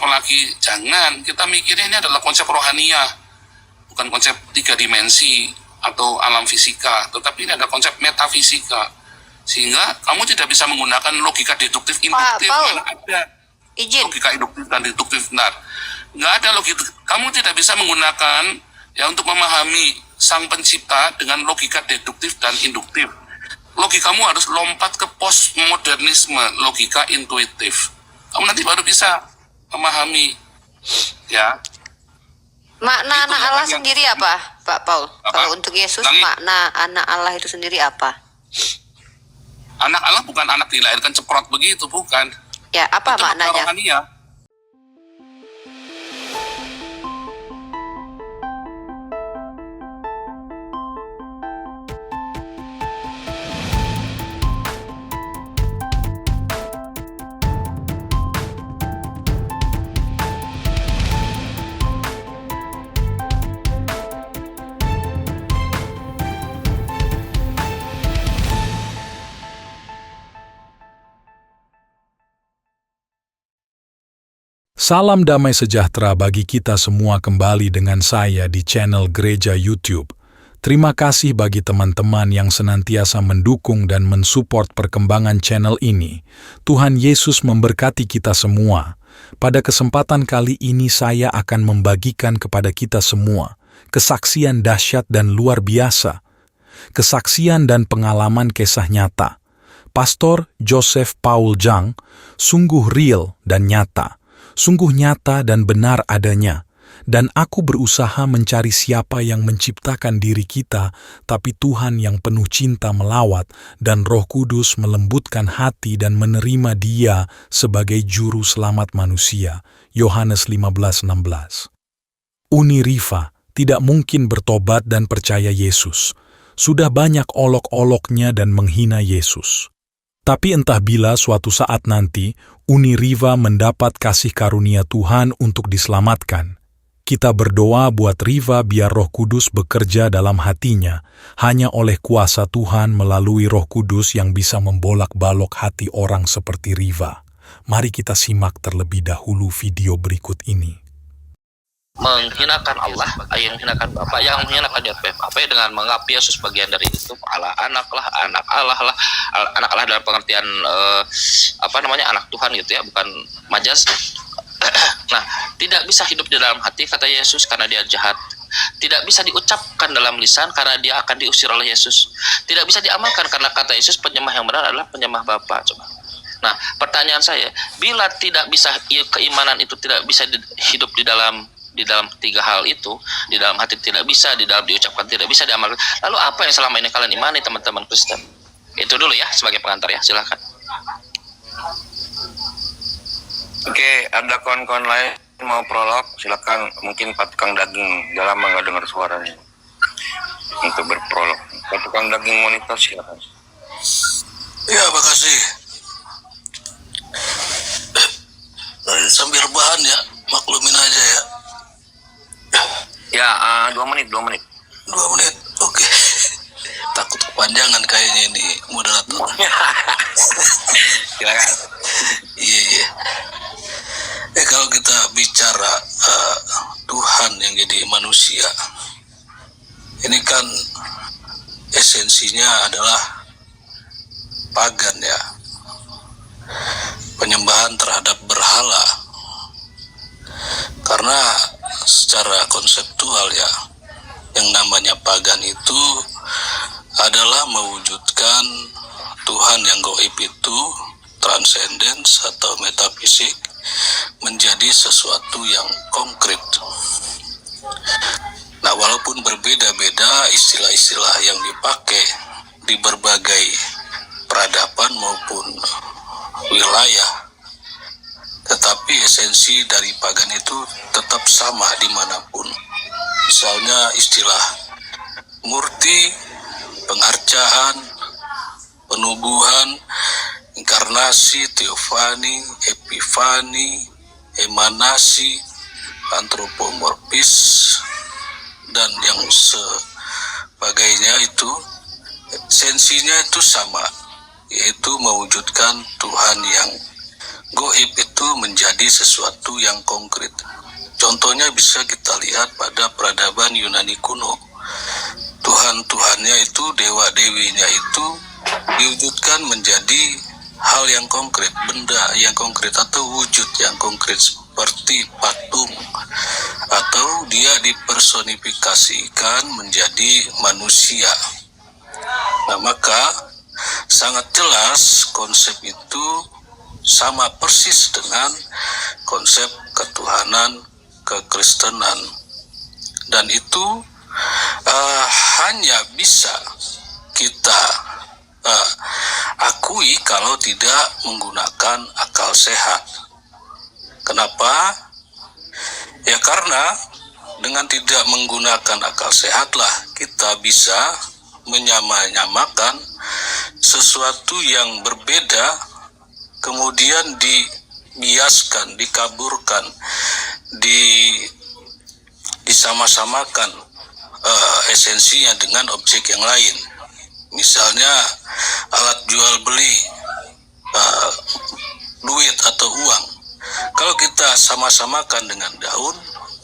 apalagi jangan kita mikirnya ini adalah konsep rohania, bukan konsep 3 dimensi atau alam fisika, tetapi ini ada konsep metafisika, sehingga kamu tidak bisa menggunakan logika deduktif induktif. Mana ada logika induktif dan deduktif benar, nggak ada logika. Kamu tidak bisa menggunakan ya untuk memahami sang pencipta dengan logika deduktif dan induktif. Logikamu harus lompat ke postmodernisme, logika intuitif. Kamu nanti baru bisa memahami ya. Makna anak Allah sendiri apa, Pak Paul? Kalau untuk Yesus, makna anak Allah itu sendiri apa? Anak Allah bukan anak dilahirkan ceprot begitu, bukan. Ya, apa itu maknanya? Rohania. Salam damai sejahtera bagi kita semua kembali dengan saya di channel Gereja YouTube. Terima kasih bagi teman-teman yang senantiasa mendukung dan mensupport perkembangan channel ini. Tuhan Yesus memberkati kita semua. Pada kesempatan kali ini saya akan membagikan kepada kita semua kesaksian dahsyat dan luar biasa. Kesaksian dan pengalaman kisah nyata. Pastor Joseph Paul Jang sungguh real dan nyata. Sungguh nyata dan benar adanya, dan aku berusaha mencari siapa yang menciptakan diri kita, tapi Tuhan yang penuh cinta melawat, dan Roh Kudus melembutkan hati dan menerima Dia sebagai juru selamat manusia. Yohanes 15:16. Uni Riva tidak mungkin bertobat dan percaya Yesus. Sudah banyak olok-oloknya dan menghina Yesus. Tapi entah bila suatu saat nanti, Uni Riva mendapat kasih karunia Tuhan untuk diselamatkan. Kita berdoa buat Riva biar Roh Kudus bekerja dalam hatinya, hanya oleh kuasa Tuhan melalui Roh Kudus yang bisa membolak-balok hati orang seperti Riva. Mari kita simak terlebih dahulu video berikut ini. Menghinakan Allah, yang menghinakan Bapa, yang menghinakan apa ya, dengan menganggap Yesus bagian dari itu, Allah anak lah, anak Allah lah, anak Allah dalam pengertian anak Tuhan gitu ya, bukan majas. Nah, tidak bisa hidup di dalam hati kata Yesus karena dia jahat. Tidak bisa diucapkan dalam lisan karena dia akan diusir oleh Yesus. Tidak bisa diamalkan karena kata Yesus penyembah yang benar adalah penyembah Bapa. Coba. Nah, pertanyaan saya, bila tidak bisa keimanan itu tidak bisa hidup di dalam 3 hal itu, di dalam hati tidak bisa, di dalam diucapkan tidak bisa, diamalkan. Lalu apa yang selama ini kalian imani teman-teman Kristen? Itu dulu ya sebagai pengantar ya, silakan. Oke, ada kawan-kawan lain mau prolog, silakan. Mungkin Pak Tukang Daging, udah lama nggak dengar suaranya untuk berprolog. Pak Tukang Daging monitor, silakan. Ya, makasih. Sambil rebahan ya, maklumin aja ya. Ya, 2 menit. 2 menit, oke. Takut kepanjangan kayaknya ini moderator. Silakan. Iya. Kalau kita bicara Tuhan yang jadi manusia, ini kan esensinya adalah pagan ya. Penyembahan terhadap berhala. Karena secara konseptual ya, yang namanya pagan itu adalah mewujudkan Tuhan yang gaib itu, transcendence atau metafisik, menjadi sesuatu yang konkret. Nah, walaupun berbeda-beda istilah-istilah yang dipakai di berbagai peradaban maupun wilayah, tetapi esensi dari pagan itu tetap sama dimanapun. Misalnya istilah murti, pengarcaan, penubuhan, inkarnasi, teofani, epifani, emanasi, antropomorfis, dan yang sebagainya itu esensinya itu sama, yaitu mewujudkan Tuhan yang goib itu menjadi sesuatu yang konkret. Contohnya bisa kita lihat pada peradaban Yunani kuno. Tuhan-tuhannya itu, dewa-dewinya itu diwujudkan menjadi hal yang konkret, benda yang konkret atau wujud yang konkret seperti patung, atau dia dipersonifikasikan menjadi manusia. Nah, maka sangat jelas konsep itu sama persis dengan konsep ketuhanan kekristenan, dan itu hanya bisa kita akui kalau tidak menggunakan akal sehat. Kenapa? Ya karena dengan tidak menggunakan akal sehatlah kita bisa menyamakan sesuatu yang berbeda, kemudian dibiaskan, dikaburkan, disama-samakan esensinya dengan objek yang lain. Misalnya alat jual beli, duit atau uang. Kalau kita sama-samakan dengan daun,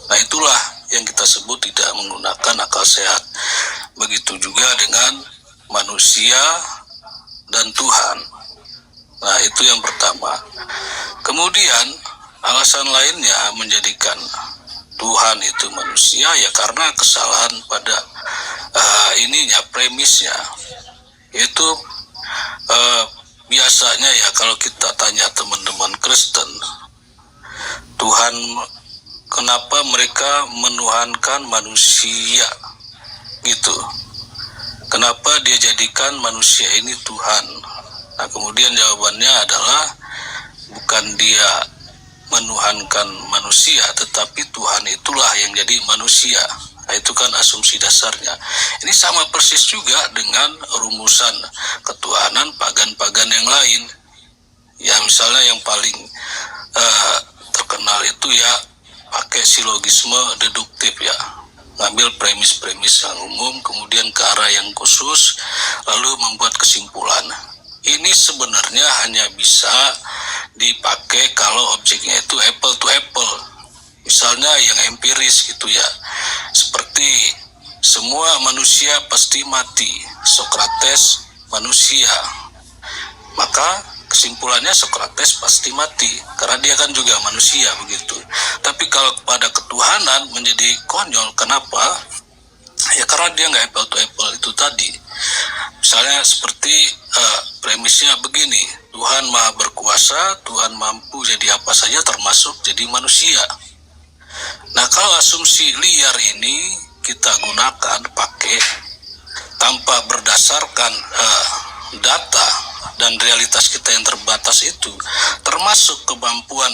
nah itulah yang kita sebut tidak menggunakan akal sehat. Begitu juga dengan manusia dan Tuhan. Nah, itu yang pertama. Kemudian alasan lainnya menjadikan Tuhan itu manusia ya karena kesalahan pada premisnya. Itu biasanya ya kalau kita tanya teman-teman Kristen, Tuhan, kenapa mereka menuhankan manusia gitu? Kenapa dia jadikan manusia ini Tuhan? Nah, kemudian jawabannya adalah bukan dia menuhankan manusia, tetapi Tuhan itulah yang jadi manusia. Nah, itu kan asumsi dasarnya. Ini sama persis juga dengan rumusan ketuhanan pagan-pagan yang lain. Ya, misalnya yang paling terkenal itu ya pakai silogisme deduktif ya. Ngambil premis-premis yang umum, kemudian ke arah yang khusus, lalu membuat kesimpulan. Ini sebenarnya hanya bisa dipakai kalau objeknya itu apple to apple. Misalnya yang empiris gitu ya. Seperti semua manusia pasti mati. Sokrates manusia. Maka kesimpulannya Sokrates pasti mati. Karena dia kan juga manusia begitu. Tapi kalau kepada ketuhanan menjadi konyol. Kenapa? Ya karena dia nggak apple to apple itu tadi. Misalnya seperti premisnya begini, Tuhan maha berkuasa, Tuhan mampu jadi apa saja termasuk jadi manusia. Nah kalau asumsi liar ini kita gunakan, pakai tanpa berdasarkan data dan realitas kita yang terbatas itu, termasuk kemampuan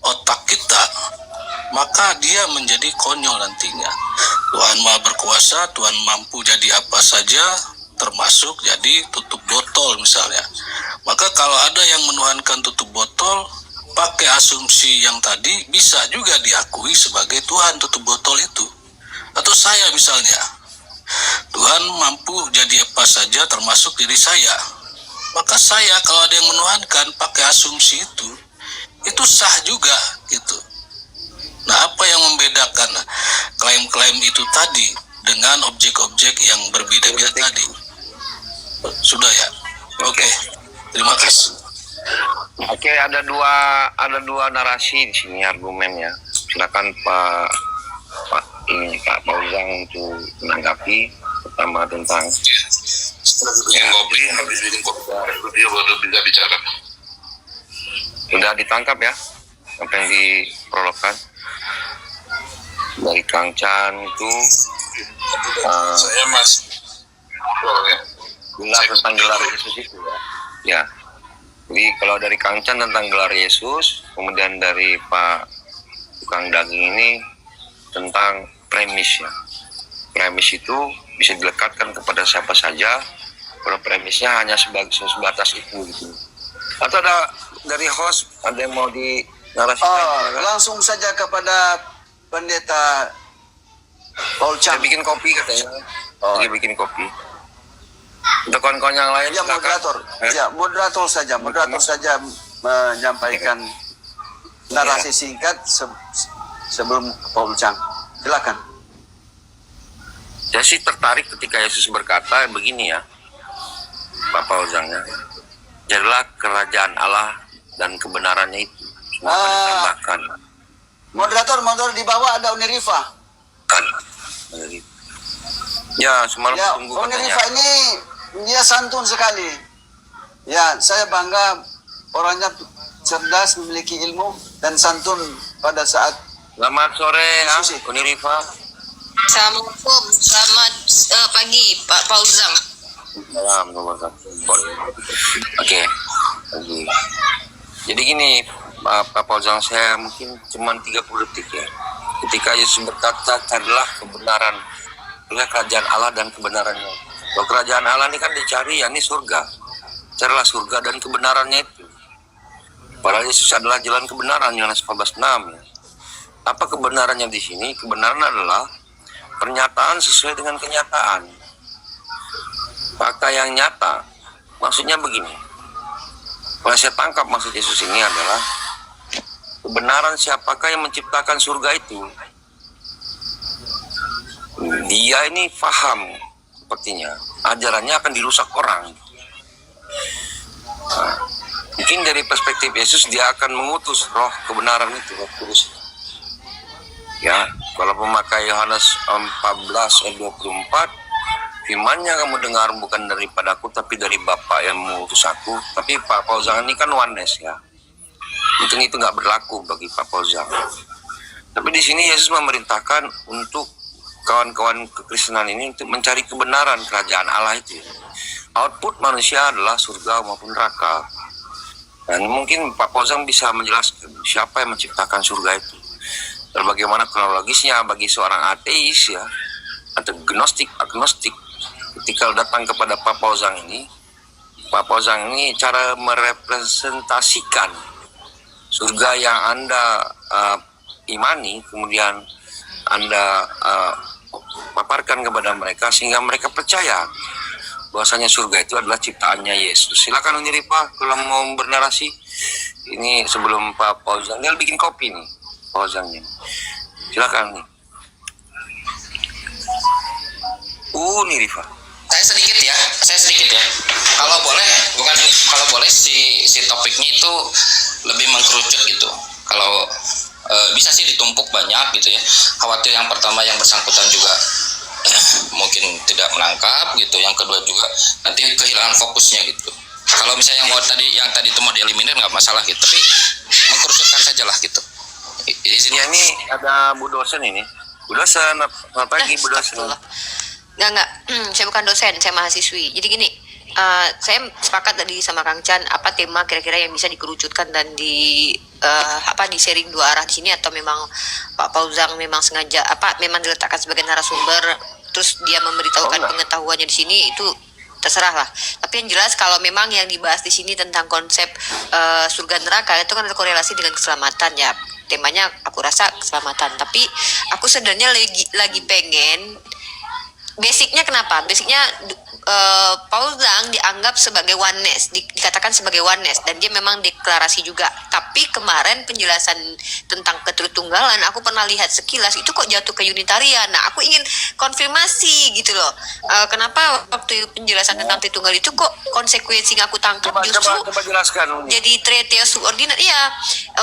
otak kita, maka dia menjadi konyol nantinya. Tuhan maha berkuasa, Tuhan mampu jadi apa saja, termasuk jadi tutup botol misalnya. Maka kalau ada yang menuhankan tutup botol, pakai asumsi yang tadi bisa juga diakui sebagai Tuhan tutup botol itu. Atau saya misalnya, Tuhan mampu jadi apa saja termasuk diri saya. Maka saya kalau ada yang menuhankan pakai asumsi itu sah juga gitu. Nah, apa yang membedakan klaim-klaim itu tadi dengan objek-objek yang berbeda-beda tadi? Sudah ya? Oke. Terima kasih. Oke, ada dua narasi di sini argumennya. Silakan Pak Fauzan untuk menanggapi pertama tentang Bikin kopi, habis bikin kopi dia baru bisa bicara. sudah ditangkap ya apa yang diprologkan dari Kang Chan itu Saya masih tentang gelar Yesus itu ya. Jadi kalau dari Kang Chan tentang gelar Yesus, kemudian dari Pak tukang daging ini tentang premis ya. Premis itu bisa dilekatkan kepada siapa saja. Kalau premisnya hanya sebatas itu gitu. Atau ada dari host ada yang mau dinarasikan? Langsung saja kepada Pendeta Paul Chang. Dia bikin kopi katanya. Dia bikin kopi. Untuk kawan-kawan yang lain, Ya, silakan. moderator. Ya, moderator saja menyampaikan narasi singkat sebelum Pak Ucang. Silakan. Saya sih tertarik ketika Yesus berkata begini ya, Pak Fauzan ya. Jadilah kerajaan Allah dan kebenarannya itu. Semua ditambahkan. Moderator di bawah ada Uni Rifa. Kan. Ya, semalam Ya, tunggu Uni katanya. Rifa ini dia santun sekali. Ya, saya bangga orangnya cerdas, memiliki ilmu dan santun pada saat Selamat sore ya, Diskusi. Uni Rifa. Assalamualaikum, selamat pagi Pak Fauzan. Oke. Oke. Jadi gini, Pak Fauzan, saya mungkin cuma 30 detik ya. Ketika Yesus berkata, carilah kebenaran, carilah kerajaan Allah dan kebenarannya. Kalau kerajaan Allah ini kan dicari, ya ini surga. Carilah surga dan kebenarannya itu. Padahal Yesus adalah jalan kebenaran, Yohanes 14:6 ya. Apa kebenarannya di sini? Kebenaran adalah pernyataan sesuai dengan kenyataan. Fakta yang nyata. Maksudnya begini. Kalau saya tangkap maksud Yesus ini adalah kebenaran siapakah yang menciptakan surga itu. Dia ini paham sepertinya ajarannya akan dirusak orang. Nah, mungkin dari perspektif Yesus dia akan mengutus roh kebenaran itu, roh kudus. Ya, kalau pemakai Yohanes 14 ayat 24, firman-Nya kamu dengar bukan daripada aku tapi dari Bapa yang mengutus aku. Tapi Pak Fauzan ini kan oneness ya. Mungkin itu nggak berlaku bagi Pak Fauzan. Tapi di sini Yesus memerintahkan untuk kawan-kawan kekristenan ini untuk mencari kebenaran kerajaan Allah itu. Output manusia adalah surga maupun neraka. Dan mungkin Pak Fauzan bisa menjelaskan siapa yang menciptakan surga itu. Dan bagaimana kronologisnya bagi seorang ateis ya, atau agnostik ketika datang kepada Pak Fauzan ini. Pak Fauzan ini cara merepresentasikan surga yang Anda imani, kemudian Anda paparkan kepada mereka sehingga mereka percaya bahwasanya surga itu adalah ciptaannya Yesus. Silakan Uni Rifa kalau mau bernarasi. Ini sebelum Pak Fauzan, dia bikin kopi nih Fauzannya. Silakan nih. Uni Rifa. Saya sedikit ya. Kalau boleh si topiknya itu lebih mengkerucut gitu. Kalau bisa sih ditumpuk banyak gitu ya. Khawatir yang pertama yang bersangkutan juga mungkin tidak menangkap gitu. Yang kedua juga nanti kehilangan fokusnya gitu. Kalau misalnya yang tadi itu mau dieliminir nggak masalah gitu. Tapi mengkerucutkan saja lah gitu. Ya, ini ada Bu dosen ini. Bu dosen, selamat pagi Bu dosen. Enggak, saya bukan dosen, saya mahasiswi. Jadi gini, saya sepakat tadi sama Kang Chan, apa tema kira-kira yang bisa dikerucutkan dan di sharing dua arah di sini, atau memang Pak Fauzan memang sengaja memang diletakkan sebagai narasumber terus dia memberitahukan pengetahuannya di sini, itu terserah lah. Tapi yang jelas kalau memang yang dibahas di sini tentang konsep surga neraka itu kan ada korelasi dengan keselamatan ya. Temanya aku rasa keselamatan. Tapi aku sebenarnya lagi pengen basicnya kenapa? Basicnya Fauzan dianggap sebagai oneness, dikatakan sebagai oneness, dan dia memang deklarasi juga. Tapi kemarin penjelasan tentang ketertunggalan aku pernah lihat sekilas itu kok jatuh ke unitarian. Nah, aku ingin konfirmasi gitu loh. Kenapa waktu penjelasan tentang Tritunggal itu kok konsekuensi yang aku tangkap justru coba jelaskan Uni. jadi treatise subordinat. Iya,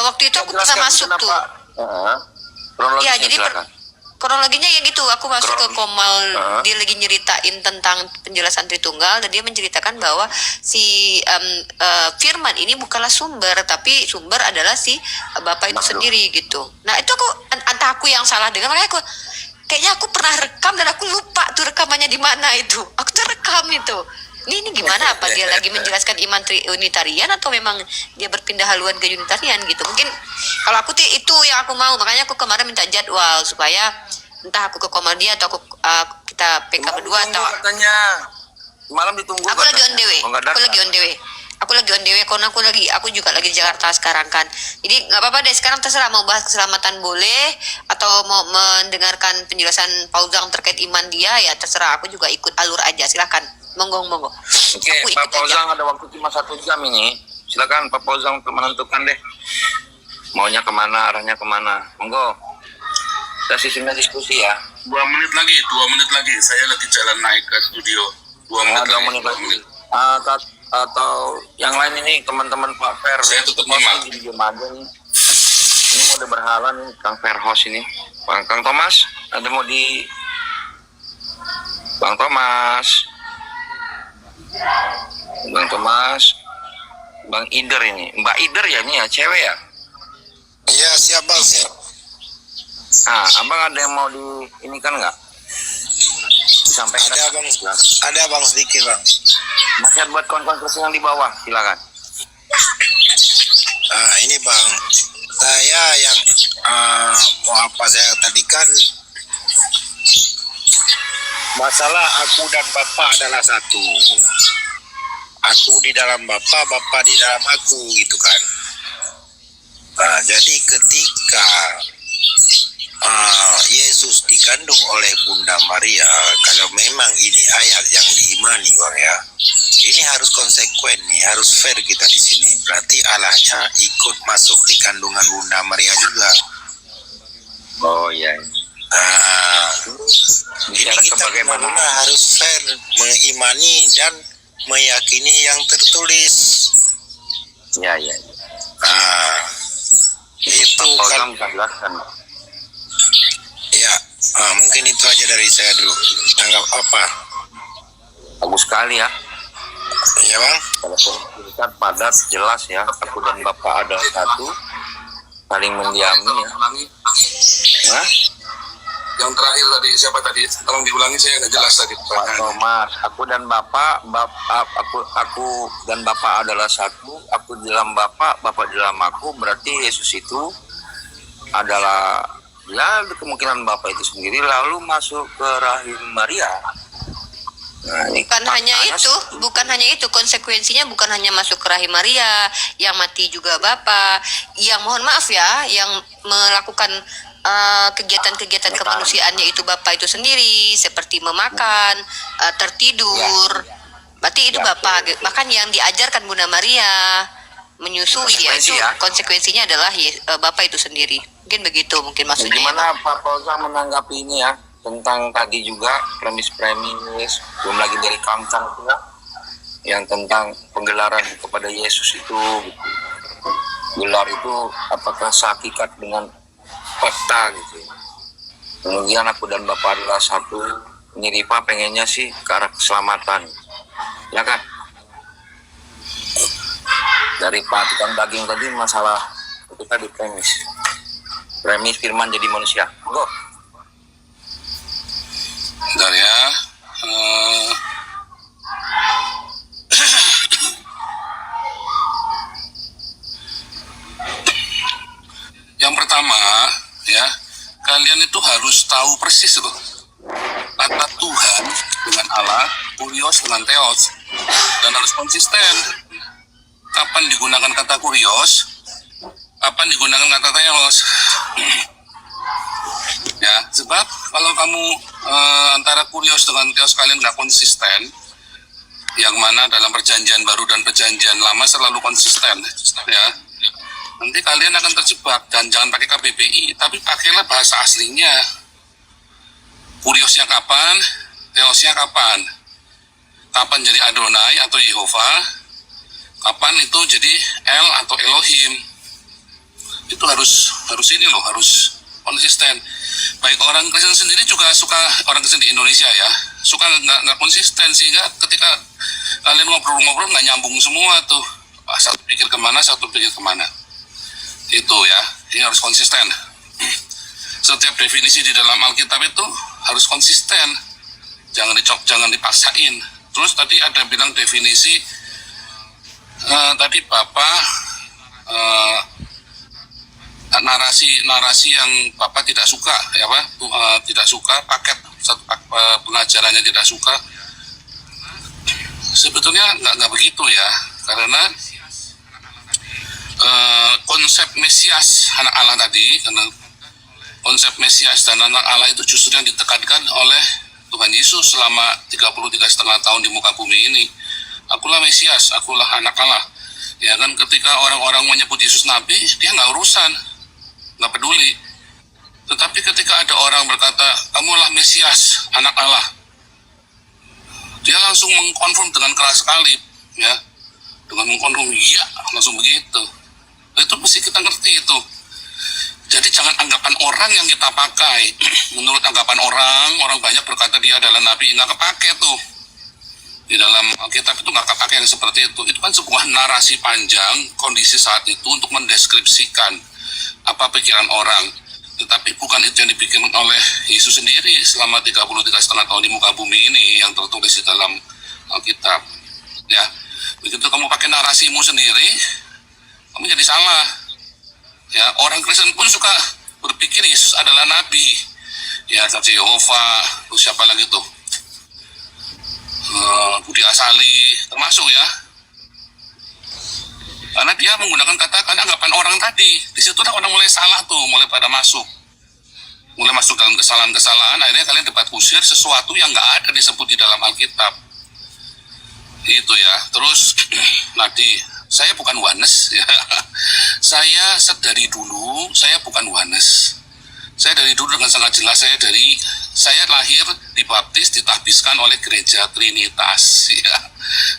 waktu itu aku pernah masuk tuh. Kronologisnya Ya, jadi silakan. kronologinya yang gitu, aku masuk ke Komal, dia lagi nyeritain tentang penjelasan Tritunggal, dan dia menceritakan bahwa si Firman ini bukanlah sumber, tapi sumber adalah si Bapak itu sendiri gitu. Nah, itu aku entah aku yang salah dengar, makanya kayaknya aku pernah rekam dan aku lupa tuh rekamannya di mana itu. Aku tuh rekam itu. Ini gimana, apa dia lagi menjelaskan iman unitarian atau memang dia berpindah haluan ke unitarian gitu. Mungkin kalau aku tuh itu yang aku mau, makanya aku kemarin minta jadwal supaya entah aku ke Komandia atau kita PK berdua atau katanya malam ditunggu. aku lagi on the way. Aku lagi on the way karena aku juga lagi di Jakarta sekarang kan. Jadi nggak apa-apa deh, sekarang terserah mau bahas keselamatan boleh atau mau mendengarkan penjelasan Fauzan terkait iman dia, ya terserah, aku juga ikut alur aja, silakan. Monggo. Oke, Aku Pak ikut aja. Fauzan ada waktu cuma 1 jam ini. Silakan Pak Fauzan untuk menentukan deh. Maunya kemana, arahnya kemana. Monggo. Kita sistemnya diskusi ya. 2 menit lagi. Saya lagi jalan naik ke studio. 2 menit Ada menit lagi. Atau yang lain ini teman-teman Pak Fer. Saya tutup nyimak. Jadi diem aja nih. Ini mode berhala nih Kang Fer host ini. Kang Thomas, ada mau di Bang Thomas. Bang Ider ini. Mbak Ider ya ini ya, cewek ya? Iya, siap Bang, siap. Ah, Abang ada yang mau di ini kan nggak? Disampaikan. Ada Bang sedikit Bang. Nasihat buat kawan-kawan Kristen yang di bawah, silakan. Ini Bang, saya yang mau apa saya tadi kan masalah aku dan Bapak adalah satu. Aku di dalam Bapak, Bapak di dalam aku gitu kan. Jadi ketika Yesus dikandung oleh Bunda Maria, kalau memang ini ayat yang diimani Bang ya, ini harus konsekuen nih, harus fair kita di sini. Berarti Allahnya ikut masuk di kandungan Bunda Maria juga. Oh iya. Ini kita benar-benar harus fair mengimani dan meyakini yang tertulis. Iya. Itu Kalau kan bisa jelaskan. ya. Mungkin itu aja dari saya dulu. Tanggap apa? Bagus sekali ya. Iya Bang. Kalau kita padat, jelas ya. Aku dan Bapak ada satu, saling mendiami ya. Hah? Yang terakhir tadi siapa tadi? Tolong diulangi, saya nggak jelas tadi. Pak Thomas, aku dan Bapak, aku dan Bapak adalah satu. Aku di dalam Bapak, Bapak di dalam aku. Berarti Yesus itu adalah ya kemungkinan Bapak itu sendiri lalu masuk ke rahim Maria. Nah, ini Bukan hanya itu konsekuensinya, bukan hanya masuk ke rahim Maria, yang mati juga Bapak, yang mohon maaf ya, yang melakukan kegiatan-kegiatan kemanusiaannya itu Bapak itu sendiri, seperti memakan, tertidur. Berarti itu Bapak, bahkan yang diajarkan Bunda Maria menyusui dia itu konsekuensinya adalah Bapak itu sendiri. Mungkin begitu, mungkin maksudnya. Gimana Pak Fauzan menanggapi ini ya, tentang tadi juga premis-premis, belum lagi dari Kamcang juga, yang tentang penggelaran kepada Yesus itu, gelar itu apakah sehakikat dengan fakta gitu. Kemudian aku dan Bapak adalah satu, ini Rifa pengennya sih ke arah keselamatan, ya kan? Dari Pak tukang daging tadi masalah itu tadi premis firman jadi manusia. Monggo. Bentar ya. Yang pertama ya, kalian itu harus tahu persis loh kata Tuhan dengan Allah, kurios dengan teos, dan harus konsisten. Kapan digunakan kata kurios, kapan digunakan kata teos. Ya, sebab kalau kamu antara kurios dengan teos kalian nggak konsisten, yang mana dalam perjanjian baru dan perjanjian lama selalu konsisten, ya. Nanti kalian akan terjebak, dan jangan pakai KBBI, tapi pakailah bahasa aslinya. Kuriosnya kapan, teosnya kapan. Kapan jadi Adonai atau Yehova, kapan itu jadi El atau Elohim. Itu harus ini loh, harus konsisten. Baik orang Kristen sendiri juga suka, orang Kristen di Indonesia ya, suka nggak konsisten, sehingga ketika kalian ngobrol-ngobrol nggak nyambung semua tuh. Satu pikir kemana, satu pikir kemana. Itu ya, ini harus konsisten. Setiap definisi di dalam Alkitab itu harus konsisten, jangan dipaksain. Terus tadi ada bilang definisi, tadi Bapak narasi yang Bapak tidak suka, ya Pak, tidak suka paket pengajarannya tidak suka. Sebetulnya nggak begitu ya, karena konsep Mesias anak Allah tadi, karena konsep Mesias dan anak Allah itu justru yang ditekankan oleh Tuhan Yesus selama 33,5 tahun di muka bumi ini. Akulah Mesias, akulah anak Allah. Ya kan, ketika orang-orang menyebut Yesus Nabi, dia nggak urusan, nggak peduli. Tetapi ketika ada orang berkata, kamulah Mesias, anak Allah, dia langsung mengkonfirm dengan keras sekali, ya, dengan mengkonfirm, iya, langsung begitu. Itu mesti kita ngerti itu. Jadi jangan anggapan orang yang kita pakai. Menurut anggapan orang banyak berkata dia adalah nabi, nggak kepake tuh. Di dalam Alkitab itu nggak kepake yang seperti itu. Itu kan sebuah narasi panjang kondisi saat itu untuk mendeskripsikan apa pikiran orang. Tetapi bukan itu yang dipikirkan oleh Yesus sendiri selama 33,5 tahun di muka bumi ini yang tertulis di dalam Alkitab. Ya, begitu kamu pakai narasimu sendiri, kamu jadi salah. Ya, orang Kristen pun suka berpikir Yesus adalah nabi. Ya, Saksi Yehova, terus siapa lagi tuh? Budi Asali, termasuk ya. Karena dia menggunakan kata anggapan orang tadi. Di situ orang mulai salah tuh, mulai pada masuk. Mulai masuk dalam kesalahan-kesalahan, akhirnya kalian dapat usir sesuatu yang nggak ada disebut di dalam Alkitab. Itu ya. Terus, Nadi, saya bukan Wanes ya. Saya dari dulu saya bukan Wanes. Saya dari dulu dengan sangat jelas saya lahir dibaptis ditahbiskan oleh gereja Trinitas ya.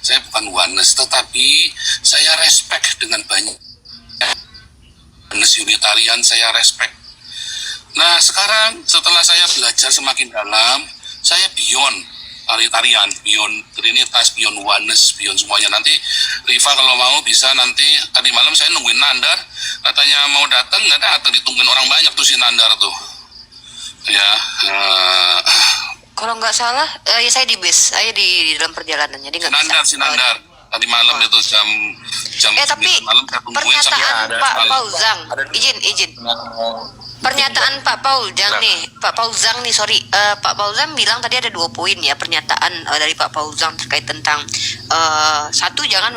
Saya bukan Wanes, tetapi saya respect dengan banyak Wanes Unitarian, saya respect. Nah, sekarang setelah saya belajar semakin dalam, saya beyond Tarian, beyond Trinitas, beyond Oneness, beyond semuanya. Nanti Riva kalau mau bisa nanti, tadi malam saya nungguin Nandar, katanya mau datang, nggak datang, ditungguin orang banyak tuh si Nandar tuh. Ya. Kalau nggak salah, ya saya di bus, saya di dalam perjalanan, jadi nggak bisa. Si Nandar, tadi malam itu jam tapi 9 malam saya tungguin pernyataan sampai Pak Pauzang, izin. Pernyataan Pak Pauzang nih, Pak Pauzang bilang tadi ada 2 poin ya pernyataan dari Pak Pauzang terkait tentang satu, jangan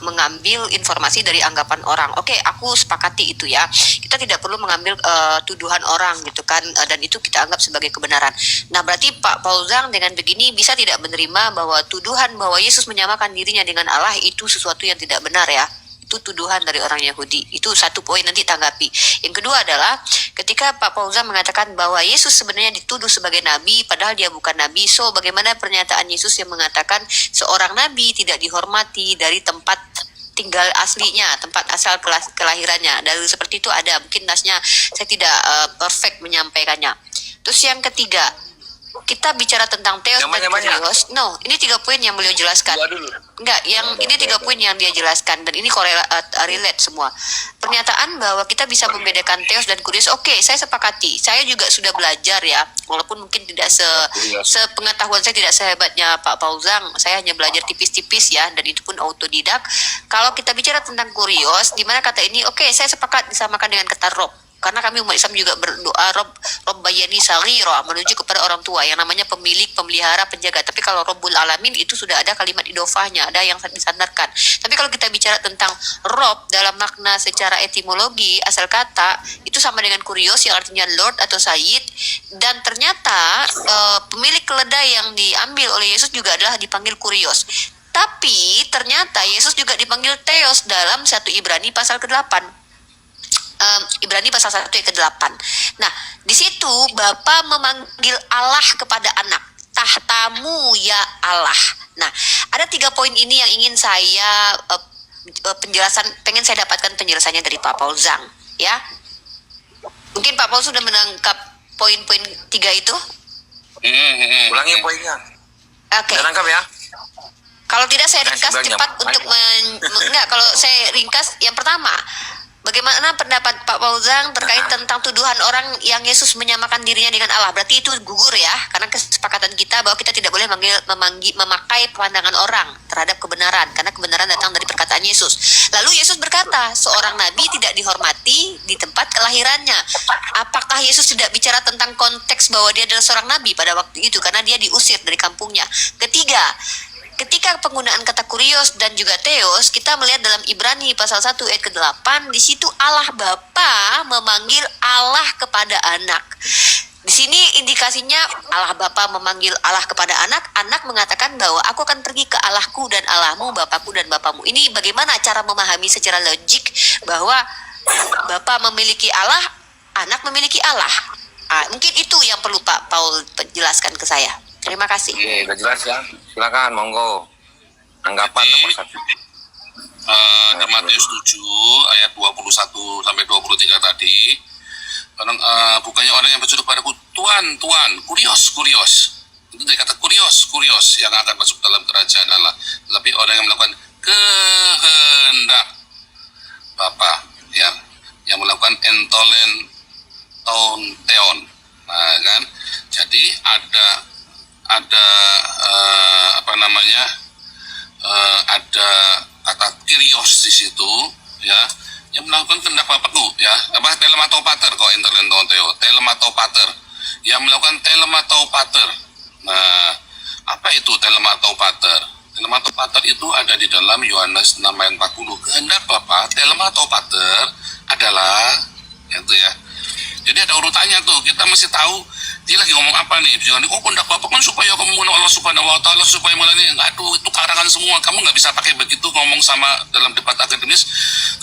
mengambil informasi dari anggapan orang. Oke, aku sepakati itu ya. Kita tidak perlu mengambil tuduhan orang gitu kan, dan itu kita anggap sebagai kebenaran. Nah, berarti Pak Pauzang dengan begini bisa tidak menerima bahwa tuduhan bahwa Yesus menyamakan dirinya dengan Allah itu sesuatu yang tidak benar ya. Itu tuduhan dari orang Yahudi. Itu satu poin, nanti tanggapi. Yang kedua adalah ketika Pak Pauzan mengatakan bahwa Yesus sebenarnya dituduh sebagai nabi padahal dia bukan nabi. So bagaimana pernyataan Yesus yang mengatakan seorang nabi tidak dihormati dari tempat tinggal aslinya, tempat asal kelahirannya. Dalil seperti itu ada, mungkin nasnya saya tidak perfect menyampaikannya. Terus yang ketiga, kita bicara tentang teos dan kurios. No, ini 3 poin yang beliau jelaskan. Enggak, ini 3 poin yang dia jelaskan, dan ini relate semua. Pernyataan bahwa kita bisa membedakan teos dan kurios. Oke, saya sepakati. Saya juga sudah belajar ya, walaupun mungkin tidak sepengetahuan saya tidak sehebatnya Pak Pauzang. Saya hanya belajar tipis-tipis ya, dan itu pun autodidak. Kalau kita bicara tentang kurios, di mana kata ini, oke, saya sepakat disamakan dengan kata rob. Karena kami umat Islam juga berdoa Robbayani Saghira, menuju kepada orang tua yang namanya pemilik, pemelihara, penjaga. Tapi kalau Robbul Alamin itu sudah ada kalimat idofahnya, ada yang disandarkan. Tapi kalau kita bicara tentang Rob dalam makna secara etimologi, asal kata itu sama dengan kurios yang artinya Lord atau Sayyid. Dan ternyata pemilik keledai yang diambil oleh Yesus juga adalah dipanggil kurios. Tapi ternyata Yesus juga dipanggil Theos dalam 1 Ibrani pasal ke-8. Ibrani pasal 1 ayat ke-8. Nah, di situ Bapa memanggil Allah kepada anak. Tahtamu ya Allah. Nah, ada 3 poin ini yang ingin saya pengen saya dapatkan penjelasannya dari Pak Pauzang, ya. Mungkin Pak Paul sudah menangkap poin-poin 3 itu? Ulangi poinnya. Oke. Nangkap ya. Kalau tidak saya ringkas cepat untuk kalau saya ringkas yang pertama, bagaimana pendapat Pak Pauzang terkait tentang tuduhan orang yang Yesus menyamakan dirinya dengan Allah? Berarti itu gugur ya, karena kesepakatan kita bahwa kita tidak boleh memakai pandangan orang terhadap kebenaran, karena kebenaran datang dari perkataan Yesus. Lalu Yesus berkata, seorang nabi tidak dihormati di tempat kelahirannya. Apakah Yesus tidak bicara tentang konteks bahwa dia adalah seorang nabi pada waktu itu, karena dia diusir dari kampungnya? Ketiga, ketika penggunaan kata kurios dan juga theos, kita melihat dalam Ibrani pasal 1 ayat ke-8, di situ Allah Bapa memanggil Allah kepada anak. Di sini indikasinya Allah Bapa memanggil Allah kepada anak, anak mengatakan bahwa aku akan pergi ke Allahku dan Allahmu, Bapakku dan Bapamu. Ini bagaimana cara memahami secara logik bahwa Bapa memiliki Allah, anak memiliki Allah. Mungkin itu yang perlu Pak Paul jelaskan ke saya. Terima kasih. Oke, udah jelas ya. Silakan, monggo. Anggapan nomor 1. Di Matius 7 ayat 21 sampai 23 tadi, bukannya orang yang berseru padaku, Tuhan, Tuhan, kurios. Itu dari kata kurios yang akan masuk dalam kerajaan Allah. Tapi orang yang melakukan kehendak Bapa, yang melakukan teon. Nah, kan? Jadi ada ada kata kyrios di situ, ya, yang melakukan kehendak Bapakku, ya, telematopater, kok telematopater, yang melakukan telematopater. Nah, apa itu telematopater? Telematopater itu ada di dalam Yohanes 6 ayat 40. Kehendak Bapa, telematopater adalah itu ya. Jadi ada urutannya tuh, kita mesti tahu dia lagi ngomong apa nih. Jangan kehendak Bapa kan supaya kamu mengenal Allah Subhanahu wa taala, supaya melalui, aduh, itu karangan semua. Kamu nggak bisa pakai begitu ngomong sama dalam debat akademis,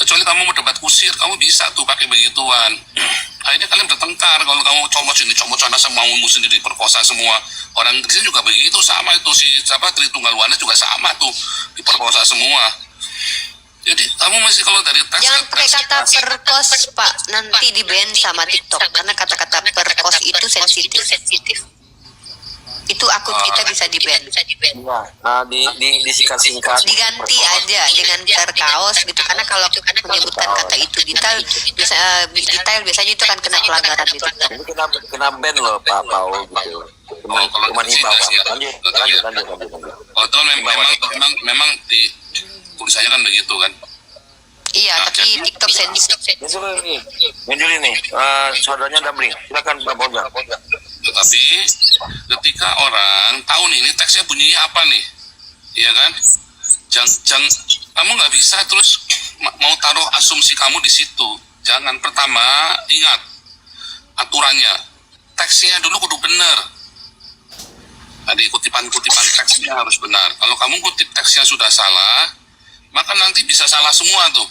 kecuali kamu mau debat kusir, kamu bisa tuh pakai begituan. Akhirnya kalian bertengkar kalau kamu comot sana sama mau sendiri diperkosa semua. Orang Kristen juga begitu, sama itu Tritunggal Oneness juga sama tuh, diperkosa semua. Jadi kamu masih kalau dari teks, jangan pakai kata perkos Pak, nanti di ban sama TikTok karena kata-kata perkos itu sensitif. Itu akun kita bisa di ban. Disingkat-singkat. Diganti aja dengan terkaos gitu, karena kalau menyebutkan kata itu detail biasanya itu akan kena pelanggaran gitu. Ini kena ban loh Pak Paul gitu. Cuman himbau Pak. Lanjut. Kalau memang di tulisannya kan begitu kan. Iya, tapi TikTok sensitif. Menjuli nih, saudaranya Dabling. Silakan Pak Paul. Tetapi ketika orang tahu nih, ini teksnya bunyinya apa nih, iya kan? Jangan kamu nggak bisa terus mau taruh asumsi kamu di situ. Jangan. Pertama, ingat aturannya, teksnya dulu kudu benar. Tadi kutipan teksnya harus benar. Kalau kamu kutip teksnya sudah salah, maka nanti bisa salah semua tuh.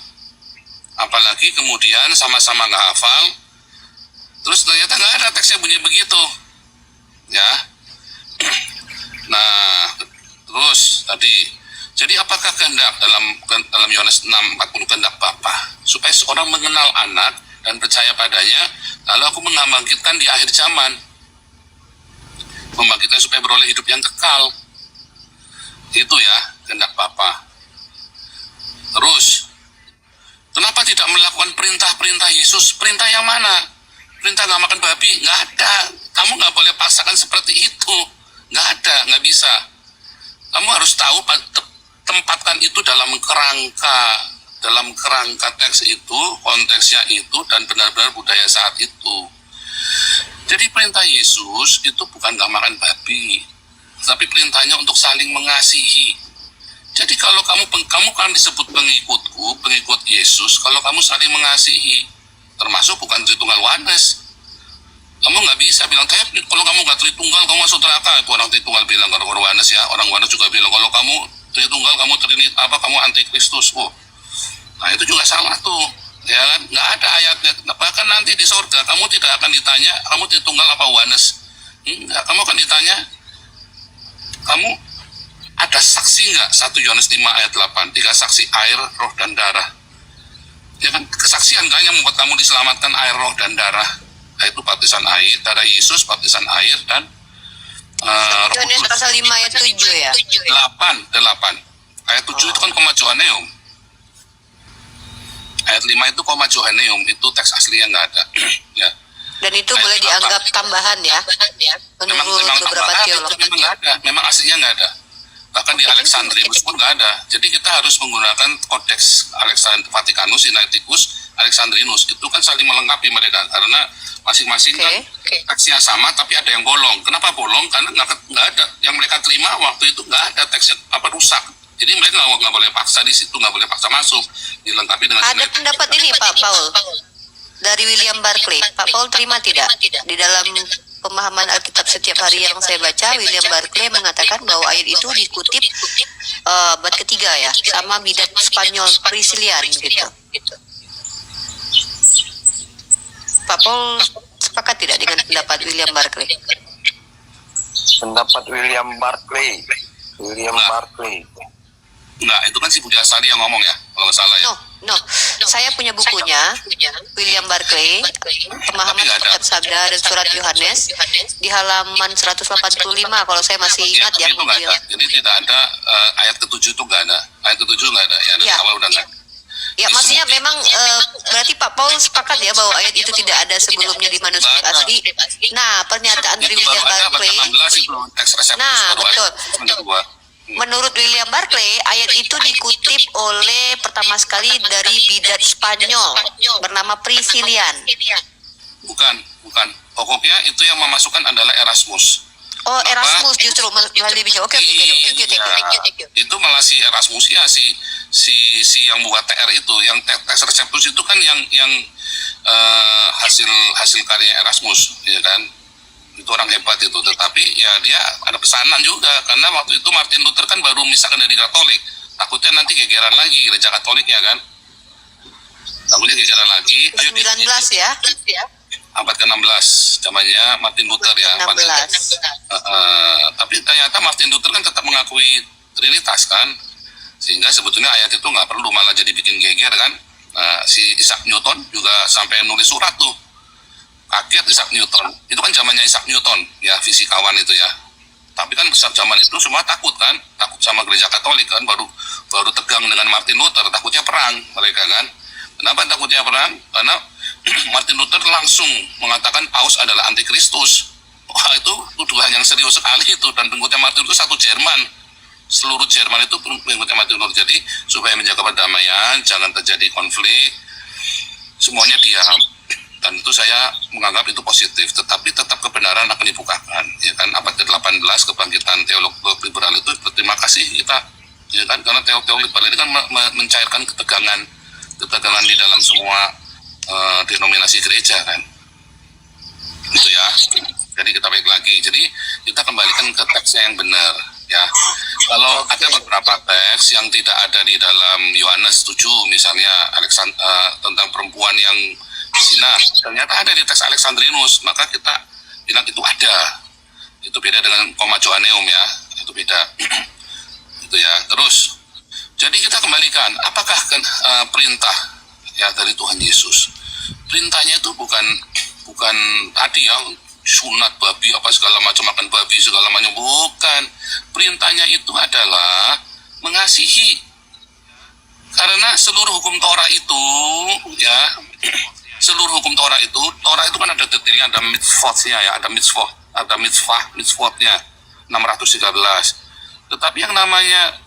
Apalagi kemudian sama-sama nggak hafal, terus ternyata nggak ada teksnya bunyi begitu, ya. Nah, terus tadi, jadi apakah kehendak dalam Yohanes 6:40 kehendak Bapa supaya seorang mengenal anak dan percaya padanya, lalu aku membangkitkan di akhir zaman, membangkitkan supaya beroleh hidup yang kekal. Itu ya kehendak Bapa. Terus, kenapa tidak melakukan perintah-perintah Yesus? Perintah yang mana? Perintah nggak makan babi? Nggak ada. Kamu nggak boleh paksakan seperti itu. Nggak ada, nggak bisa. Kamu harus tahu, tempatkan itu dalam kerangka teks itu, konteksnya itu, dan benar-benar budaya saat itu. Jadi perintah Yesus itu bukan nggak makan babi, tapi perintahnya untuk saling mengasihi. Jadi kalau kamu kan disebut pengikutku, pengikut Yesus, kalau kamu saling mengasihi, termasuk bukan Tritunggal Oneness. Kamu nggak bisa bilang, kalau kamu nggak Tritunggal, kamu masuk neraka. Itu orang Tritunggal bilang, kalau orang Oneness ya, orang Oneness juga bilang, kalau kamu Tritunggal, kamu anti Kristus. Nah itu juga salah tuh, ya kan? Nggak ada ayatnya. Bahkan nanti di surga, kamu tidak akan ditanya, kamu Tritunggal apa Oneness. Enggak, kamu akan ditanya, kamu ada saksi nggak? 1 Yohanes 5 ayat 8, 3 saksi air, roh, dan darah. Ya kan, kesaksian kan yang membuat kamu diselamatkan, air, roh, dan darah. Yaitu baptisan air, darah Yesus, baptisan air, dan Yohanes pasal 5 ayat 7 ya? 8. Ayat 7 itu kan koma Johanneum. Ayat 5 itu koma Johanneum, itu teks aslinya nggak ada. Ya. Dan itu boleh dianggap tambahan ya? Menurut beberapa teolog. Memang nggak ada, memang aslinya nggak ada. Bahkan di Alexandrinus pun nggak ada. Jadi kita harus menggunakan kodeks Vatikanus, Sinaiticus, Alexandrinus. Itu kan saling melengkapi mereka, karena masing-masing kan teksnya sama, tapi ada yang bolong. Kenapa bolong? Karena nggak ada. Yang mereka terima waktu itu nggak ada teksnya, rusak. Jadi mereka nggak boleh paksa di situ, nggak boleh paksa masuk. Dilengkapi dengan Ada pendapat ini Pak Paul dari William Barclay. Pak Paul terima tidak? Di dalam pemahaman Alkitab setiap hari yang saya baca, William Barclay mengatakan bahwa ayat itu dikutip bab ketiga ya, sama bidat Spanyol Priscillian gitu. Pak Paul sepakat tidak dengan pendapat William Barclay? Pendapat William Barclay. Enggak, itu kan si Budi Asari yang ngomong ya, kalau nggak salah ya. No. Saya punya bukunya, William Barclay, Pemahaman Alkitab Sabda dan Surat Yohanes, di halaman 185 kalau saya masih ingat ya. Tapi itu nggak ada. Jadi tidak ada ayat ke-7 itu nggak ada. Ayat ke-7 nggak ada. Ya, dari Ya. awal udah nggak ada. Ya, maksudnya memang berarti Pak Paul sepakat ya bahwa ayat itu tidak ada sebelumnya di manuskrip asli. Nah, pernyataan dari Itu William baru ada Barclay. 16 itu teks reseptus Nah, baru ada. betul. Menurut gua. Menurut William Barclay, ayat itu dikutip oleh pertama sekali dari bidat Spanyol bernama Priscillian. Bukan. Pokoknya itu yang memasukkan adalah Erasmus. Oh, Erasmus justru melalui bidat. Oke. Thank you. Itu malah si Erasmus ya, si yang buat TR itu, yang teks reseptus itu kan yang hasil karya Erasmus, ya kan? Itu orang hebat itu, tetapi ya dia ada pesanan juga, karena waktu itu Martin Luther kan baru misalkan dari Katolik, takutnya nanti gegeran lagi gereja Katolik ya kan, takutnya gegeran lagi. 19 ya. Abad ke-16 zamannya Martin Luther ya. 16. Tapi ternyata Martin Luther kan tetap mengakui Trinitas kan, sehingga sebetulnya ayat itu nggak perlu, malah jadi bikin geger kan. Si Isaac Newton juga sampai nulis surat tuh, kaget Isaac Newton. Itu kan zamannya Isaac Newton ya, fisikawan itu ya. Tapi kan zaman itu semua takut kan, takut sama gereja Katolik kan, baru tegang dengan Martin Luther, takutnya perang mereka kan. Kenapa takutnya perang? Karena Martin Luther langsung mengatakan Paus adalah antikristus. Wah, itu tuduhan yang serius sekali itu, dan pengikutnya Martin Luther satu Jerman. Seluruh Jerman itu pengikutnya Martin Luther. Jadi supaya menjaga perdamaian, jangan terjadi konflik, semuanya diam. Dan itu saya menganggap itu positif, tetapi tetap kebenaran akan dibukakan, ya kan. Abad ke-18 kebangkitan teolog liberal itu, terima kasih kita, ya kan, karena teolog liberal ini kan mencairkan ketegangan di dalam semua denominasi gereja kan, gitu ya. Jadi kita balik lagi, jadi kita kembalikan ke teksnya yang benar ya. Kalau ada beberapa teks yang tidak ada di dalam Yohanes 7 misalnya, tentang perempuan yang zina, ternyata ada di teks Alexandrinus, maka kita bilang itu ada. Itu beda dengan Koma Joanneum ya, itu beda. Itu ya. Terus, jadi kita kembalikan, apakah perintah ya dari Tuhan Yesus? Perintahnya itu bukan tadi ya, sunat babi apa segala macam, makan babi segala macam, bukan. Perintahnya itu adalah mengasihi. Karena seluruh hukum Torah itu ya, seluruh hukum Torah itu kan ada detailnya, ada mitzvotnya ya, ada mitzvotnya 613. Tetapi yang namanya,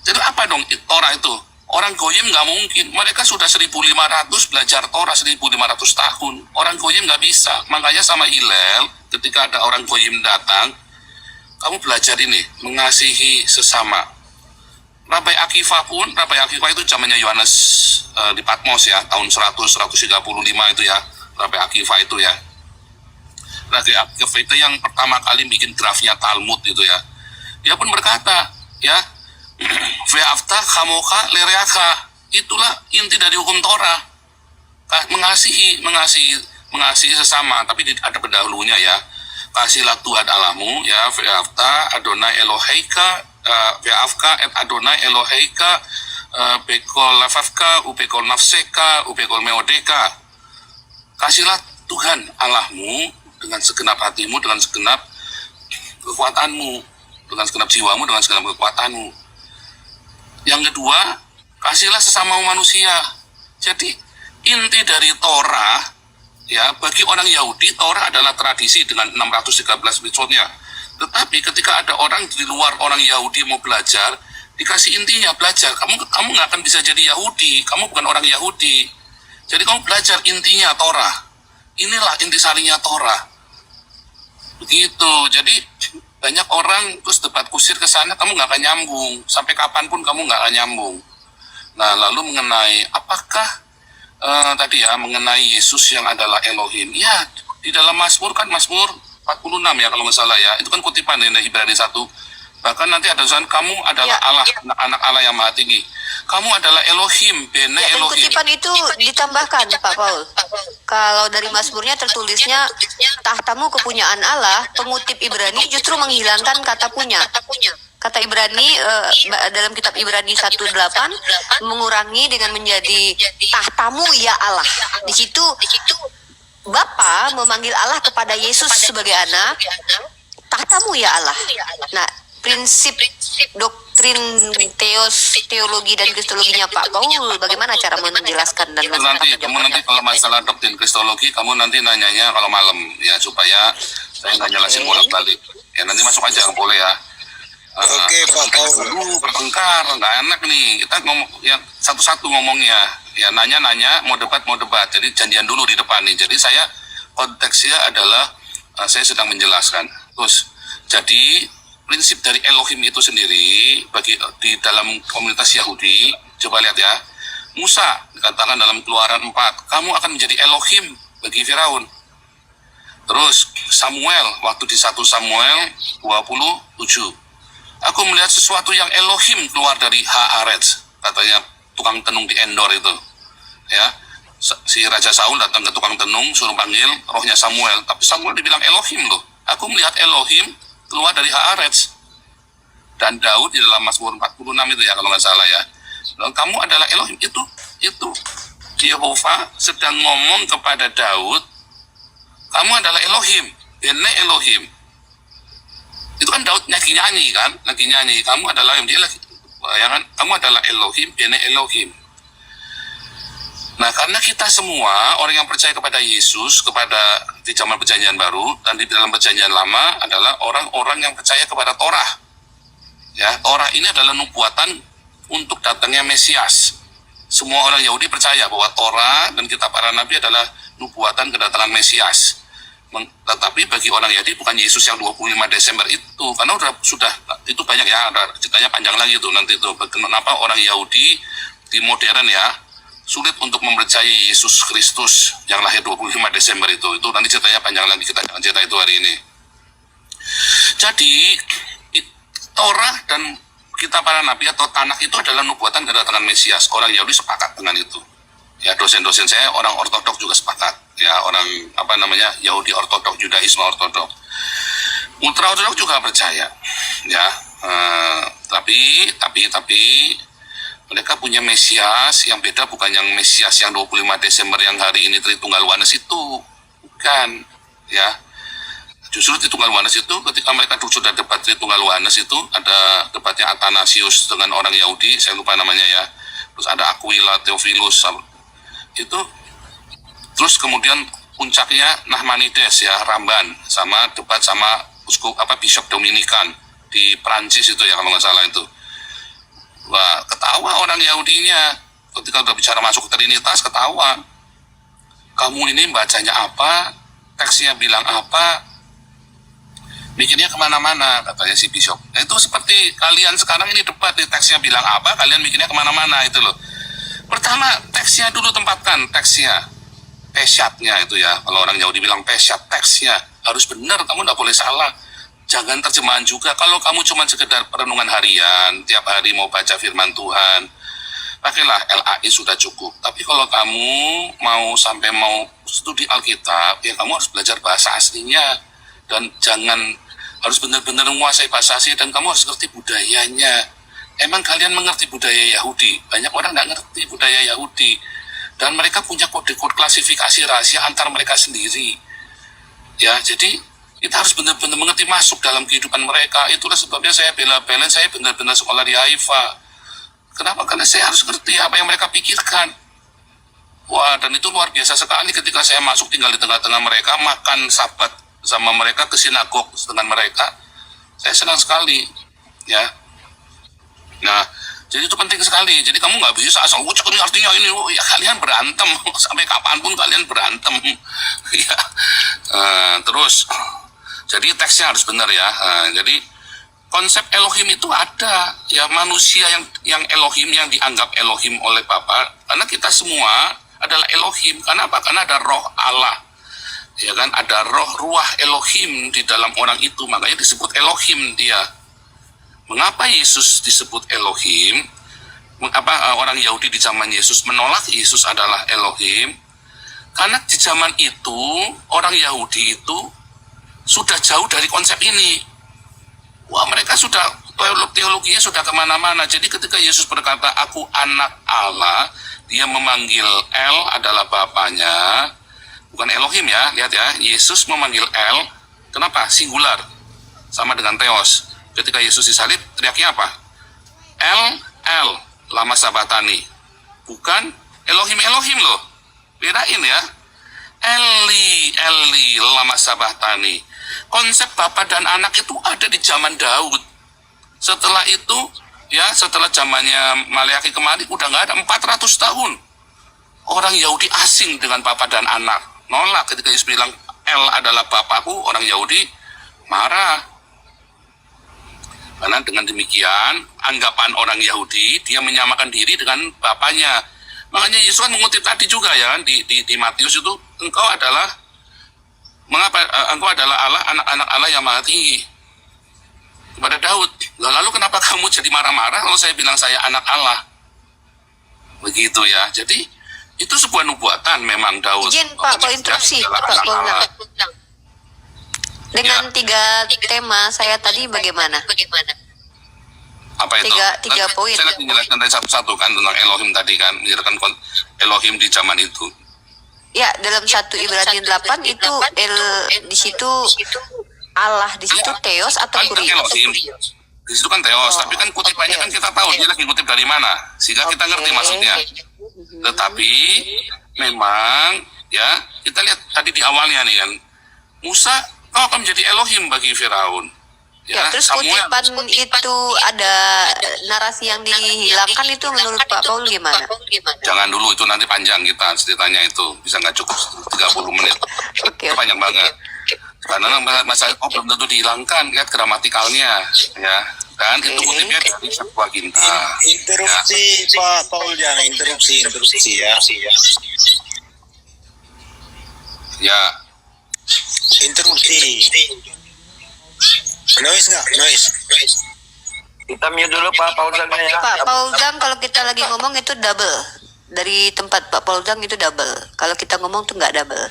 jadi apa dong Torah itu? Orang Goyim nggak mungkin, mereka sudah 1500 belajar Torah 1500 tahun. Orang Goyim nggak bisa, makanya sama Hillel ketika ada orang Goyim datang, kamu belajar ini, mengasihi sesama. Rabai Akiva itu zamannya Yohanes di Patmos ya, tahun 135 itu ya, Rabai Akiva itu ya. Rabai Akiva itu yang pertama kali bikin grafnya Talmud itu ya. Dia pun berkata, ya, Ve'afta chamocha lereacha, itulah inti dari hukum Torah. Mengasihi sesama, tapi ada pendahulunya ya. Kasihlah Tuhan Allahmu ya, Ve'afta Adonai Eloheika, Ve'afka et Adonai Eloheika, Bekol lafafka, Ubekol nafseka, Ubekol meodeka. Kasihlah Tuhan Allahmu dengan segenap hatimu, dengan segenap kekuatanmu, dengan segenap jiwamu, dengan segenap kekuatanmu. Yang kedua, kasihlah sesama manusia. Jadi inti dari Torah ya, bagi orang Yahudi Torah adalah tradisi dengan 613 mitzvotnya. Tetapi ketika ada orang di luar orang Yahudi mau belajar, dikasih intinya belajar. Kamu nggak akan bisa jadi Yahudi, kamu bukan orang Yahudi. Jadi kamu belajar intinya Torah. Inilah intisarinya Torah. Begitu. Jadi banyak orang terus debat kusir ke sana, kamu nggak akan nyambung. Sampai kapanpun kamu nggak akan nyambung. Nah, lalu mengenai apakah tadi ya, mengenai Yesus yang adalah Elohim. Ya, Di dalam Mazmur kan Mazmur 46 ya kalau nggak salah ya. Itu kan kutipan dari Ibrani 1. Bahkan nanti ada tulisan kamu adalah Allah, anak Allah yang maha tinggi. Kamu adalah Elohim, Bene Ya, dan Elohim. kutipan itu ditambahkan, Pak Paul. Kalau dari Mazmurnya tertulisnya tahtamu kepunyaan Allah, pengutip Ibrani justru menghilangkan kata punya. Kata Ibrani dalam kitab Ibrani 1:8 mengurangi dengan menjadi tahtamu ya Allah. Di situ Bapa memanggil Allah kepada Yesus sebagai anak, tahtamu ya Allah. Nah, prinsip doktrin teologi dan kristologinya Pak Paul bagaimana cara menjelaskan dan Itu nanti kamu nanti kalau masalah doktrin kristologi kamu nanti nanyanya kalau malam ya supaya saya nggak jelasin bolak-balik. Ya nanti masuk aja boleh ya. Oke, Pak Paul. Bertengkar nggak enak nih kita ngomong ya satu-satu ngomongnya ya nanya mau debat jadi janjian dulu di depan nih jadi saya konteksnya adalah saya sedang menjelaskan terus jadi prinsip dari Elohim itu sendiri bagi di dalam komunitas Yahudi coba lihat ya Musa dikatakan dalam Keluaran 4 kamu akan menjadi Elohim bagi Firaun. Terus Samuel waktu di 1 Samuel 27 aku melihat sesuatu yang Elohim keluar dari Haaretz, katanya tukang tenung di Endor itu. Ya, si Raja Saul datang ke tukang tenung, suruh panggil rohnya Samuel. Tapi Samuel dibilang Elohim loh. Aku melihat Elohim keluar dari Haaretz. Dan Daud di dalam Mazmur 46 itu ya kalau nggak salah ya. Dan kamu adalah Elohim itu Yehova sedang ngomong kepada Daud, kamu adalah Elohim, Bene Elohim. Itu kan Daud lagi nyanyi kan, kamu adalah dia lagi, bayangan kamu adalah Elohim, Bene Elohim. Nah karena kita semua orang yang percaya kepada Yesus, kepada di zaman perjanjian baru dan di dalam perjanjian lama adalah orang-orang yang percaya kepada Torah. Ya, Torah ini adalah nubuatan untuk datangnya Mesias. Semua orang Yahudi percaya bahwa Torah dan kitab para nabi adalah nubuatan kedatangan Mesias. Tetapi bagi orang Yahudi bukan Yesus yang 25 Desember itu karena sudah itu banyak ya ada ceritanya panjang lagi itu nanti itu kenapa orang Yahudi di modern ya sulit untuk mempercayai Yesus Kristus yang lahir 25 Desember itu nanti ceritanya panjang lagi kita jangan cerita itu hari ini. Jadi Torah dan kitab para nabi atau Tanakh itu adalah nubuatan kedatangan Mesias. Orang Yahudi sepakat dengan itu. Ya dosen-dosen saya orang Ortodok juga sepakat. Ya orang Yahudi Ortodok, Judaisme Ortodok, Ultra Ortodok juga percaya. Ya, tapi mereka punya Mesias yang beda bukan yang Mesias yang 25 Desember yang hari ini Tritunggal Wanes itu, bukan. Ya, justru Tritunggal Wanes itu ketika mereka sudah debat Tritunggal Wanes itu ada debatnya Athanasius dengan orang Yahudi, saya lupa namanya ya. Terus ada Aquila, Theophilus itu. Terus kemudian puncaknya Nahmanides ya, Ramban sama debat sama Bishop Dominikan di Prancis itu ya kalau nggak salah itu. Wah, ketawa orang Yahudinya ketika udah bicara masuk ke Trinitas ketawa. Kamu ini bacanya apa? Teksnya bilang apa? Mikirnya kemana-mana katanya si Bishop. Nah, itu seperti kalian sekarang ini debat di teksnya bilang apa? Kalian mikirnya kemana-mana itu loh. Pertama teksnya dulu tempatkan teksnya. Pesyatnya itu ya, kalau orang Yahudi bilang pesyat teksnya harus benar, kamu tidak boleh salah. Jangan terjemahan juga. Kalau kamu cuma sekedar perenungan harian, tiap hari mau baca firman Tuhan, pakailah LAI sudah cukup. Tapi kalau kamu mau studi Alkitab, ya kamu harus belajar bahasa aslinya dan jangan harus benar-benar menguasai bahasa asli dan kamu harus ngerti budayanya. Emang kalian mengerti budaya Yahudi? Banyak orang nggak ngerti budaya Yahudi. Dan mereka punya kode-kode klasifikasi rahasia antar mereka sendiri. Ya, jadi kita harus benar-benar mengerti masuk dalam kehidupan mereka. Itulah sebabnya saya bela-belain, saya benar-benar sekolah di Haifa. Kenapa? Karena saya harus ngerti apa yang mereka pikirkan. Wah, dan itu luar biasa sekali ketika saya masuk tinggal di tengah-tengah mereka, makan sabat sama mereka, ke sinagog dengan mereka. Saya senang sekali. Ya. Nah, jadi itu penting sekali. Jadi kamu nggak bisa asal ucap ini artinya ini. Ya kalian berantem sampai kapanpun kalian berantem. Ya. Terus, jadi teksnya harus benar ya. Jadi konsep Elohim itu ada. Ya manusia yang Elohim yang dianggap Elohim oleh Bapa. Karena kita semua adalah Elohim. Karena apa? Karena ada Roh Allah. ya kan, ada ruah Elohim di dalam orang itu, makanya disebut Elohim dia. Mengapa Yesus disebut Elohim? Mengapa orang Yahudi di zaman Yesus menolak Yesus adalah Elohim? Karena di zaman itu orang Yahudi itu sudah jauh dari konsep ini. Wah, mereka sudah teologinya sudah kemana-mana. Jadi ketika Yesus berkata, aku anak Allah, dia memanggil El adalah Bapaknya, bukan Elohim ya, lihat ya, Yesus memanggil El, kenapa? Singular, sama dengan Theos. Ketika Yesus disalib, teriaknya apa? El, lama sabatani. Bukan Elohim loh, bedain ya. Eli, lama sabatani. Konsep Bapa dan Anak itu ada di zaman Daud. Setelah itu, ya setelah zamannya Maleakhi kemarin, udah nggak ada 400 tahun. Orang Yahudi asing dengan Bapa dan Anak. Nolak ketika Yesus bilang, El adalah Bapakku, orang Yahudi marah. Karena dengan demikian, anggapan orang Yahudi, dia menyamakan diri dengan Bapaknya. Makanya Yesus kan mengutip tadi juga ya, di Matius itu, engkau adalah Allah, anak-anak Allah yang maha tinggi. Kepada Daud, lalu kenapa kamu jadi marah-marah kalau saya bilang saya anak Allah? Begitu ya. Jadi itu sebuah nubuatan memang Daud. Izin Pak, kalau interupsi Pak Baulang. Dengan Ya. 3 tema saya tadi bagaimana? Apa itu? Tiga poin. Saya lagi menjelaskan dari satu-satu kan tentang Elohim tadi kan, menjelaskan Elohim di zaman itu. Ya, dalam 1 Ibrani 8 itu di situ Allah, di situ Theos atau Kan Kurios? Elohim. Di situ kan Theos, tapi kan kutipannya kan kita tahu dia lagi kutip dari mana, sehingga kita ngerti maksudnya. Tetapi memang ya kita lihat tadi di awalnya nih kan, Musa akan menjadi Elohim bagi Firaun. Ya, terus Samuel, kutipan itu ada narasi yang dihilangkan, itu menurut Pak Paul gimana? jangan dulu, itu nanti panjang kita ceritanya, itu bisa nggak cukup 30 menit. Oke. Itu panjang banget. Karena masalah belum tentu dihilangkan, lihat gramatikalnya ya. Dan itu kutipnya dari Septuaginta. Interupsi Pak Paul, jangan interupsi ya. Ya, Interupsi. Noise nggak? Noise. Kita mute dulu Pak Paulzangnya ya. Pak Paul Zang, kalau kita lagi ngomong itu double. Dari tempat Pak Paul Zang itu double. Kalau kita ngomong tuh nggak double.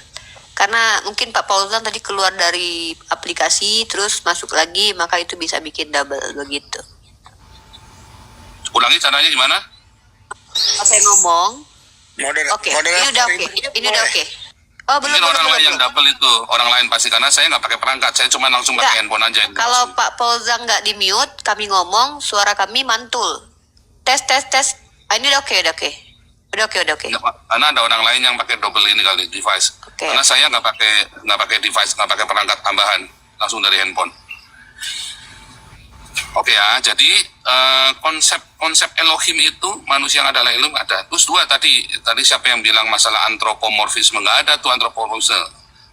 Karena mungkin Pak Paul Zang tadi keluar dari aplikasi terus masuk lagi, maka itu bisa bikin double begitu. ulangi caranya gimana? Kalau saya ngomong, oke, ini udah oke. Ini udah oke. Oh, belum, Mungkin orang lain belum. yang double itu, orang lain pasti, karena saya nggak pakai perangkat, saya cuma langsung Nggak. pakai handphone aja. Kalau Pak Paul Zang nggak di mute, kami ngomong, suara kami mantul. Tes. Ah, ini udah oke. Udah oke. Karena ada orang lain yang pakai double ini kali device. Oke. Karena saya nggak pakai device, nggak pakai perangkat tambahan, langsung dari handphone. Oke ya, jadi konsep Elohim itu, manusia yang adalah Elohim ada. Terus 2 tadi siapa yang bilang masalah antropomorfisme? Nggak ada tuh antropomorfisme.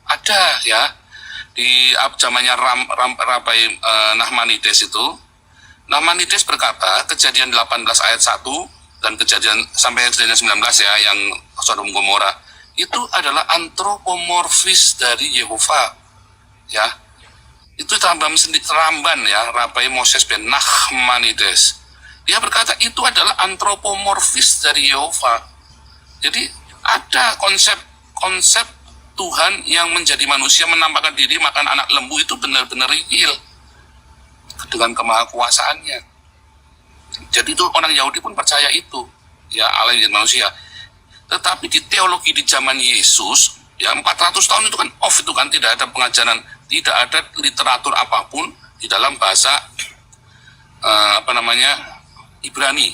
Ada ya, di zamannya Rabai Nahmanides itu. Nahmanides berkata, Kejadian 18 ayat 1 dan sampai kejadian 19 ya, yang Sodom Gomora, itu adalah antropomorfis dari Yehova ya. Itu Ramban ya, Rabai Moses ben Nahmanides. Dia berkata itu adalah antropomorfis dari Yehova. Jadi ada konsep Tuhan yang menjadi manusia, menampakkan diri makan anak lembu, itu benar-benar real dengan kemahakuasaannya. Jadi itu orang Yahudi pun percaya itu ya, Allah yang jadi manusia. Tetapi di teologi di zaman Yesus ya, 400 tahun itu kan off, itu kan tidak ada pengajaran, tidak ada literatur apapun di dalam bahasa Ibrani.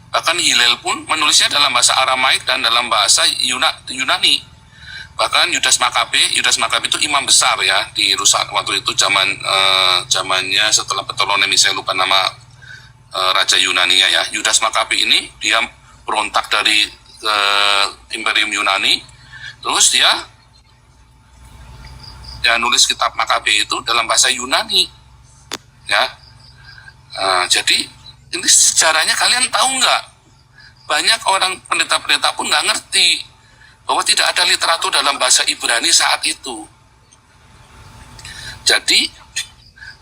Bahkan Hillel pun menulisnya dalam bahasa Aramaik dan dalam bahasa Yunani. Bahkan Yudas Makabe itu imam besar ya di Yerusalem waktu itu, zamannya setelah Ptolemy, saya lupa nama raja Yunani ya. Yudas Makabe ini dia berontak dari Imperium Yunani, terus dia nulis kitab Makabe itu dalam bahasa Yunani ya. Jadi ini sejarahnya kalian tahu nggak? Banyak orang pendeta-pendeta pun nggak ngerti bahwa tidak ada literatur dalam bahasa Ibrani saat itu. Jadi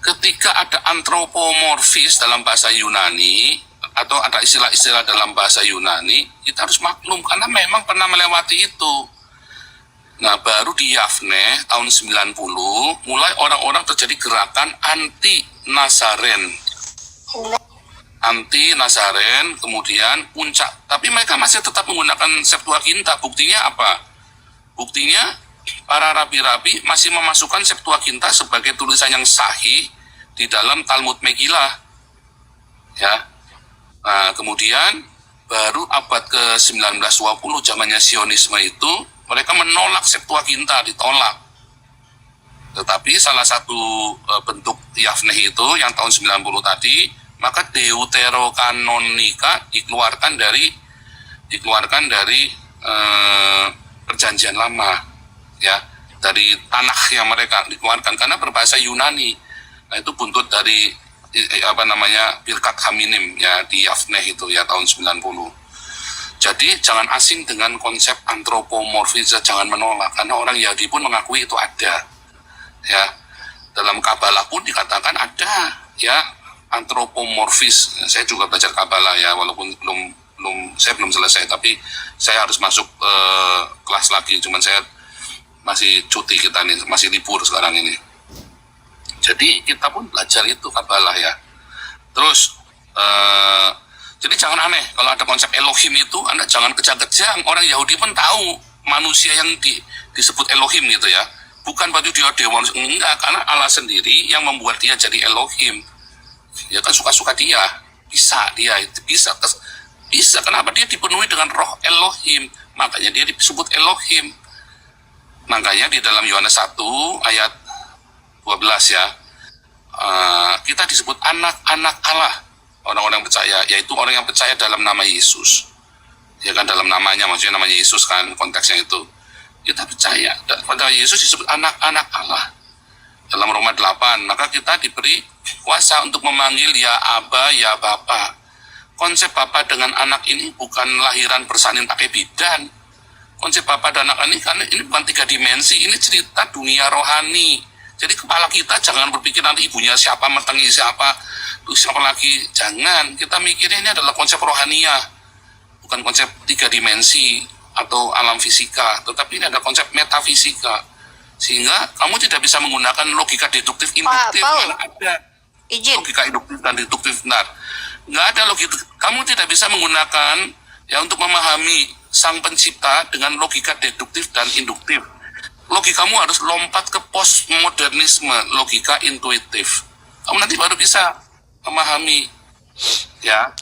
ketika ada antropomorfis dalam bahasa Yunani atau ada istilah-istilah dalam bahasa Yunani, kita harus maklum karena memang pernah melewati itu. Nah, baru di Yavne tahun 90 mulai orang-orang terjadi gerakan anti Nazaren, kemudian puncak. Tapi mereka masih tetap menggunakan Septuaginta. Buktinya apa? Buktinya para rabi-rabi masih memasukkan Septuaginta sebagai tulisan yang sahih di dalam Talmud Megillah. Ya. Nah, kemudian baru abad ke-19 20 zamannya Sionisme itu mereka menolak Septuaginta, ditolak. Tetapi salah satu bentuk Yavne itu yang tahun 90 tadi, maka Deuterokanonika dikeluarkan dari perjanjian lama, ya, dari tanah yang mereka dikeluarkan karena berbahasa Yunani. Nah, itu buntut dari Birkat Haminim ya di Yavne itu ya tahun 90. Jadi jangan asing dengan konsep antropomorfis, jangan menolak karena orang Yahudi pun mengakui itu ada. Ya. Dalam Kabalah pun dikatakan ada ya antropomorfis. Saya juga belajar Kabalah ya walaupun saya belum selesai, tapi saya harus masuk kelas lagi, cuman saya masih cuti, kita nih masih libur sekarang ini. Jadi kita pun belajar itu Kabalah ya. Terus jadi jangan aneh kalau ada konsep Elohim itu, Anda jangan kejang-kejang. Orang Yahudi pun tahu manusia yang disebut Elohim gitu ya. Bukan berarti dia dewa, enggak, karena Allah sendiri yang membuat dia jadi Elohim. Ya kan suka-suka dia. Bisa. Kenapa dia dipenuhi dengan roh Elohim? Makanya dia disebut Elohim. Makanya di dalam Yohanes 1 ayat 12 ya, kita disebut anak-anak Allah, orang-orang percaya, yaitu orang yang percaya dalam nama Yesus. Ya kan, dalam namanya, maksudnya namanya Yesus kan, konteksnya itu. Kita percaya pada Yesus disebut anak-anak Allah. Dalam Roma 8, maka kita diberi kuasa untuk memanggil ya Aba, ya Bapa. Konsep Bapa dengan anak ini bukan lahiran bersalin pakai bidan. Konsep Bapa dan anak ini, karena ini bukan 3 dimensi, ini cerita dunia rohani. Jadi kepala kita jangan berpikir nanti ibunya siapa, mentengi siapa, terus siapa lagi. Jangan, kita mikirnya ini adalah konsep rohania, bukan konsep 3 dimensi atau alam fisika, tetapi ini ada konsep metafisika. Sehingga kamu tidak bisa menggunakan logika deduktif induktif. Mana ada Izin. logika induktif dan deduktif benar. Nggak ada logika. Kamu tidak bisa menggunakan ya untuk memahami sang pencipta dengan logika deduktif dan induktif. Logikamu harus lompat ke postmodernisme, logika intuitif. Kamu nanti baru bisa memahami ya.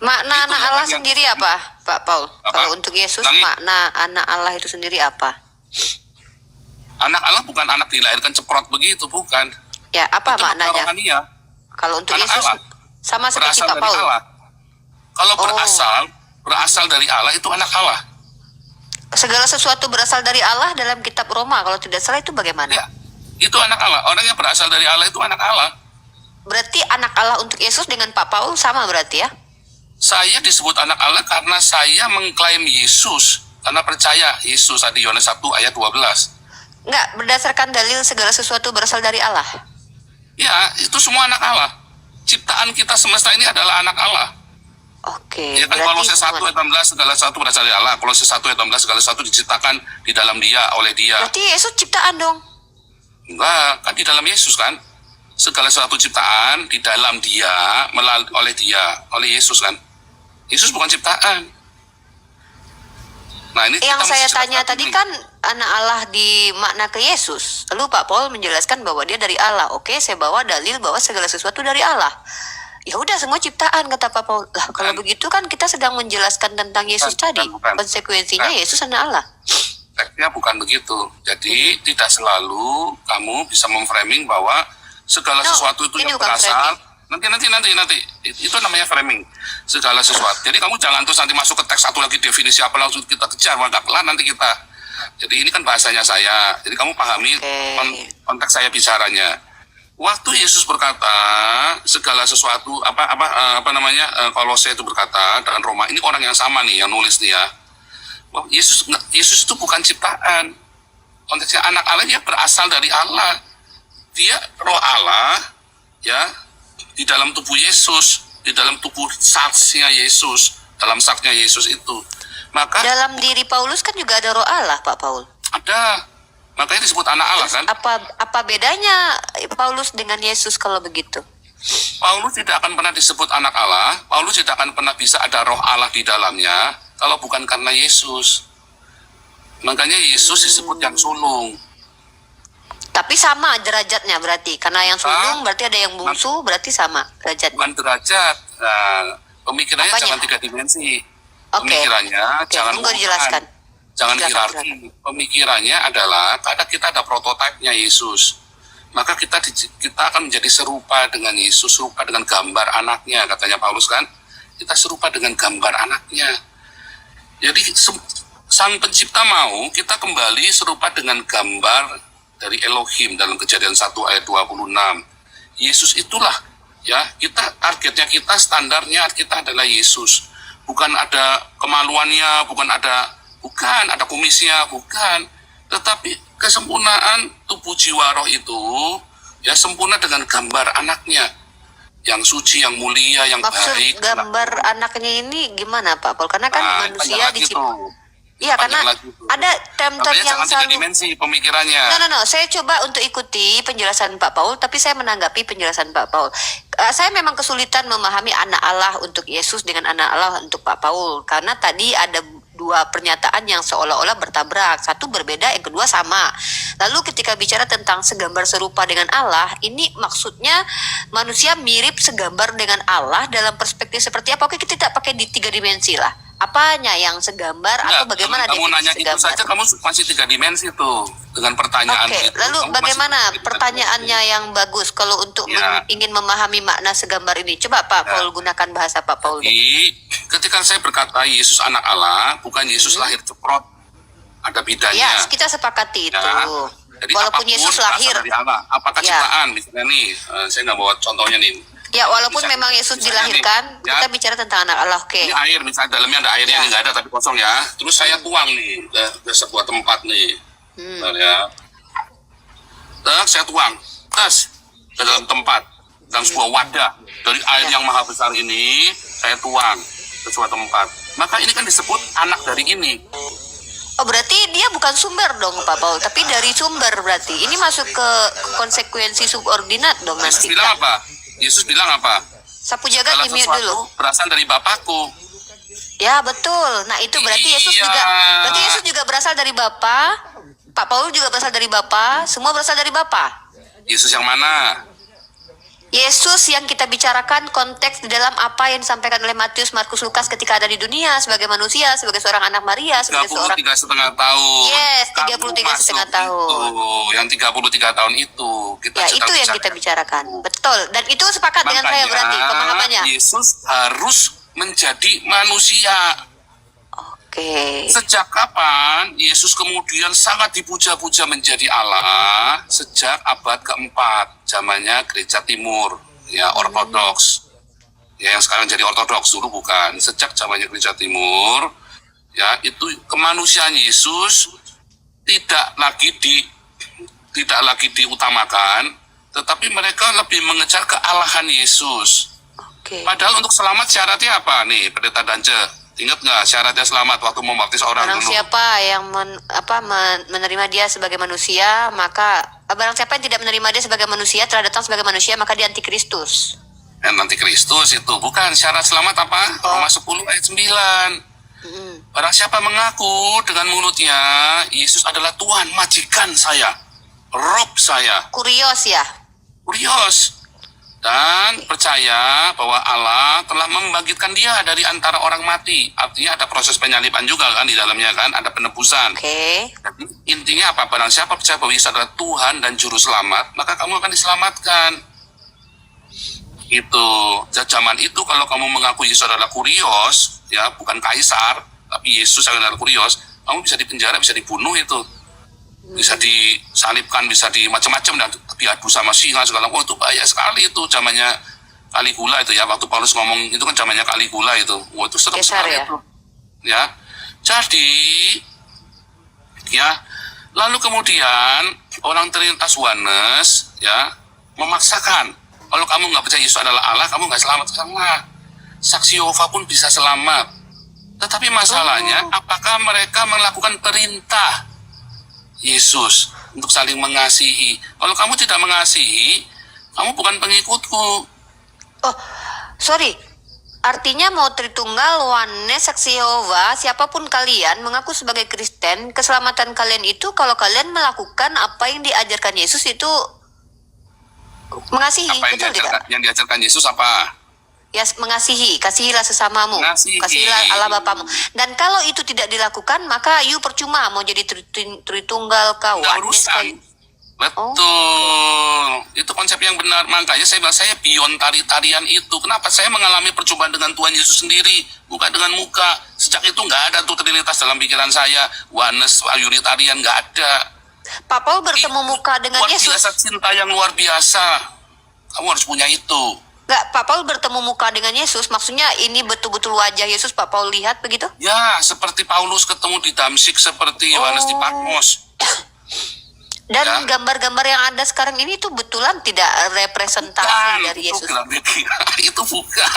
Makna Itu anak yang- Allah yang- sendiri apa, Pak Paul? Apa? Kalau untuk Yesus, Ulangi. makna anak Allah itu sendiri apa? Anak Allah bukan anak dilahirkan ceprot begitu, bukan. Ya, apa Itu maknanya? rohania. Kalau untuk Anak Yesus Allah. sama seperti Berasal Pak dari Paul. Allah. Kalau Oh. berasal dari Allah itu anak Allah. Segala sesuatu berasal dari Allah dalam kitab Roma. Kalau tidak salah itu bagaimana? Ya, itu anak Allah. Orang yang berasal dari Allah itu anak Allah. Berarti anak Allah untuk Yesus dengan Pak Paul sama berarti ya? Saya disebut anak Allah karena saya mengklaim Yesus. Karena percaya Yesus tadi Yohanes 1 ayat 12. Enggak, berdasarkan dalil segala sesuatu berasal dari Allah. Ya, itu semua anak Allah. Ciptaan kita semesta ini adalah anak Allah. Oke, Ya kan, berarti Kolose 1 semua- ayat 16 segala sesuatu berasal dari Allah. Kolose 1 ayat 16 segala sesuatu diciptakan di dalam Dia, oleh Dia. berarti Yesus ciptaan dong. Enggak, kan di dalam Yesus kan. Segala sesuatu ciptaan di dalam Dia, melalui oleh Dia, oleh Yesus kan. Yesus bukan ciptaan. Nah, ini Yang kita saya mesti tanya jelaskan tadi ini. kan anak Allah di makna ke Yesus. Lalu Pak Paul menjelaskan bahwa dia dari Allah. Oke, saya bawa dalil bahwa segala sesuatu dari Allah. Ya udah, semua ciptaan, kata Pak Paul. Lah, kalau Bukan. begitu kan kita sedang menjelaskan tentang Yesus Bukan, tadi. bukan. Konsekuensinya Bukan. Yesus anak Allah. Teksnya bukan begitu. Jadi tidak selalu kamu bisa memframing bahwa segala No, sesuatu itu ini yang bukan berasal. framing. Nanti. Itu namanya framing. Segala sesuatu. Jadi kamu jangan terus nanti masuk ke teks satu lagi definisi apa langsung kita kejar. Lah nanti kita. Jadi ini kan bahasanya saya. Jadi kamu pahami Oke. konteks saya bicaranya. Waktu Yesus berkata segala sesuatu Kolose itu berkata dengan Roma, ini orang yang sama nih yang nulis nih ya. Wah, Yesus itu bukan ciptaan. Konteksnya anak Allah, dia berasal dari Allah. dia roh Allah, ya, di dalam tubuh Yesus, di dalam tubuh saksnya Yesus, dalam saknya Yesus itu. Maka Dalam diri Paulus kan juga ada roh Allah, Pak Paul. ada, makanya disebut anak Allah kan. Apa bedanya Paulus dengan Yesus kalau begitu? Paulus tidak akan pernah disebut anak Allah, Paulus tidak akan pernah bisa ada roh Allah di dalamnya kalau bukan karena Yesus. Makanya Yesus disebut yang sulung. Tapi sama derajatnya berarti. Karena yang sulung berarti ada yang bungsu, berarti sama derajatnya. Bukan derajat. Nah, pemikirannya Apanya? jangan 3 dimensi. Oke. Pemikirannya Oke, jangan monggo dijelaskan. Jangan Silakan, hierarki. Pemikirannya adalah karena kita ada prototipenya Yesus. Maka kita akan menjadi serupa dengan Yesus, serupa dengan gambar anaknya, katanya Paulus kan. Kita serupa dengan gambar anaknya. Jadi Sang Pencipta mau kita kembali serupa dengan gambar dari Elohim dalam Kejadian 1 ayat 26. Yesus itulah, ya, targetnya kita, standarnya kita adalah Yesus. Bukan ada kemaluannya, bukan ada kumisnya, bukan. Tetapi kesempurnaan tubuh jiwa roh itu, ya, sempurna dengan gambar anaknya. Yang suci, yang mulia, yang Maksud baik. gambar anaknya ini gimana Pak Paul? Karena kan manusia dicipta. Iya, karena Panjang lagi tuh. ada term-term Makanya yang jangan 3 selalu. dimensi pemikirannya. No. Saya coba untuk ikuti penjelasan Pak Paul, tapi saya menanggapi penjelasan Pak Paul. Saya memang kesulitan memahami anak Allah untuk Yesus dengan anak Allah untuk Pak Paul. Karena tadi ada dua pernyataan yang seolah-olah bertabrak. Satu berbeda, yang kedua sama. Lalu ketika bicara tentang segambar serupa dengan Allah, ini maksudnya manusia mirip segambar dengan Allah dalam perspektif seperti apa? Oke, kita tidak pakai di 3 dimensi lah. Apanya yang segambar atau bagaimana kamu nanya definisi itu segambar? saja kamu masih 3 dimensi tuh dengan pertanyaan Oke, itu. lalu Kamu bagaimana masih 3 pertanyaannya dimensi. yang bagus kalau untuk Ya. ingin memahami makna segambar ini? Coba Pak Paul gunakan bahasa Pak Paul. Jadi, ketika saya berkata Yesus anak Allah, bukan Yesus lahir ceprot, ada bidanya. Ya, kita sepakati itu. Ya. Jadi Walaupun apapun Yesus berasal lahir, dari Allah. Apakah Ya. ciptaan misalnya nih, saya nggak bawa contohnya nih. ya walaupun Misalnya- memang Yesus misalnya dilahirkan, nih, ya. kita bicara tentang anak Allah. Oke. Ini air, misalnya dalamnya ada airnya, Ya. ini nggak ada tapi kosong ya. Terus saya tuang nih ke sebuah tempat nih, bentar ya. Saya tuang, ke dalam tempat, dalam sebuah wadah dari air Ya. yang maha besar ini, saya tuang ke sebuah tempat. Maka ini kan disebut anak dari ini. Oh, berarti dia bukan sumber dong Pak Paul, tapi dari sumber berarti. Ini masuk ke konsekuensi subordinat dong Yesus nanti. bilang apa? Yesus bilang apa? Sapu jagat Segala di mute sesuatu dulu. berasal dari Bapakku. Ya betul. Nah itu berarti Yesus Iya. juga berasal dari Bapa. Pak Paul juga berasal dari Bapa. Semua berasal dari Bapa. Yesus yang mana? Yesus yang kita bicarakan konteks di dalam apa yang disampaikan oleh Matius, Markus, Lukas ketika ada di dunia sebagai manusia, sebagai seorang anak Maria, sebagai seorang 33,5 tahun. Yes, Kamu 33,5 masuk tahun. Itu, yang 33 tahun itu. Kita ya sedang itu yang kita bicarakan. Betul. Dan itu sepakat dengan saya berarti pemahamannya. Yesus harus menjadi manusia. Oke. Sejak kapan Yesus kemudian sangat dipuja-puja menjadi Allah? Sejak abad keempat, zamannya Gereja Timur, ya Ortodoks. Ya yang sekarang jadi Ortodoks, dulu bukan. Sejak zamannya Gereja Timur, ya itu kemanusiaan Yesus tidak lagi diutamakan, tetapi mereka lebih mengejar kealahan Yesus. Oke. Padahal untuk selamat syaratnya apa nih, Pendeta Dance? Ingat nggak syaratnya selamat waktu membaptis orang Barang dulu? siapa yang menerima dia sebagai manusia, maka barang siapa yang tidak menerima dia sebagai manusia telah datang sebagai manusia, maka dia antikristus. Nanti Kristus itu bukan syarat selamat apa? Roma 10 ayat 9. Barang siapa mengaku dengan mulutnya Yesus adalah Tuhan, majikan saya, Rob saya, Kurios ya. kurios, dan percaya bahwa Allah telah membangkitkan dia dari antara orang mati. Artinya ada proses penyaliban juga kan di dalamnya kan, ada penebusan. Oke. Jadi, intinya apa? Barang siapa percaya bahwa Yesus adalah Tuhan dan Juru Selamat, maka kamu akan diselamatkan. Itu. Zaman itu kalau kamu mengaku Yesus adalah kurios, ya bukan kaisar, tapi Yesus adalah kurios, kamu bisa dipenjara, bisa dibunuh itu. Bisa disalibkan, bisa di macam-macam dan diadu sama singa segala. Oh itu bahaya sekali itu zamannya Caligula itu ya, waktu Paulus ngomong itu kan zamannya Caligula itu. Oh itu serem Kaisar sekali ya? itu. Ya. Jadi ya Lalu kemudian orang Trinitas Oneness ya memaksakan, kalau kamu nggak percaya Yesus adalah Allah, kamu nggak selamat. Salah. Saksi Yehova pun bisa selamat. Tetapi masalahnya, apakah mereka melakukan perintah Yesus untuk saling mengasihi? Kalau kamu tidak mengasihi, kamu bukan pengikutku. Oh, sorry. Artinya mau Tritunggal, Oneness, Saksi Yehova, siapapun kalian mengaku sebagai Kristen, keselamatan kalian itu kalau kalian melakukan apa yang diajarkan Yesus itu mengasihi, Apa yang betul diajarkan, tidak? yang diajarkan Yesus apa? Ya, mengasihi, kasihilah sesamamu, Mengasihi. kasihilah Allah Bapamu. Dan kalau itu tidak dilakukan, maka you percuma mau jadi Tritunggal kau, Nggak Oneness urusan. kau. Betul. Itu konsep yang benar. Makanya saya bilang, saya beyond tari-tarian itu. Kenapa? Saya mengalami percobaan dengan Tuhan Yesus sendiri, muka dengan muka. Sejak itu nggak ada tuh Trinitas dalam pikiran saya. Oneness, Unitarian, nggak ada. Pak Paul bertemu muka dengan luar Yesus. biasa, cinta yang luar biasa. Kamu harus punya itu. Enggak, Pak Paul bertemu muka dengan Yesus. Maksudnya ini betul-betul wajah Yesus Pak Paul lihat begitu? Ya, seperti Paulus ketemu di Damsyik, seperti Yohanes di Patmos. Dan Ya. gambar-gambar yang ada sekarang ini tuh betulan tidak representasi dari itu Yesus. itu bukan.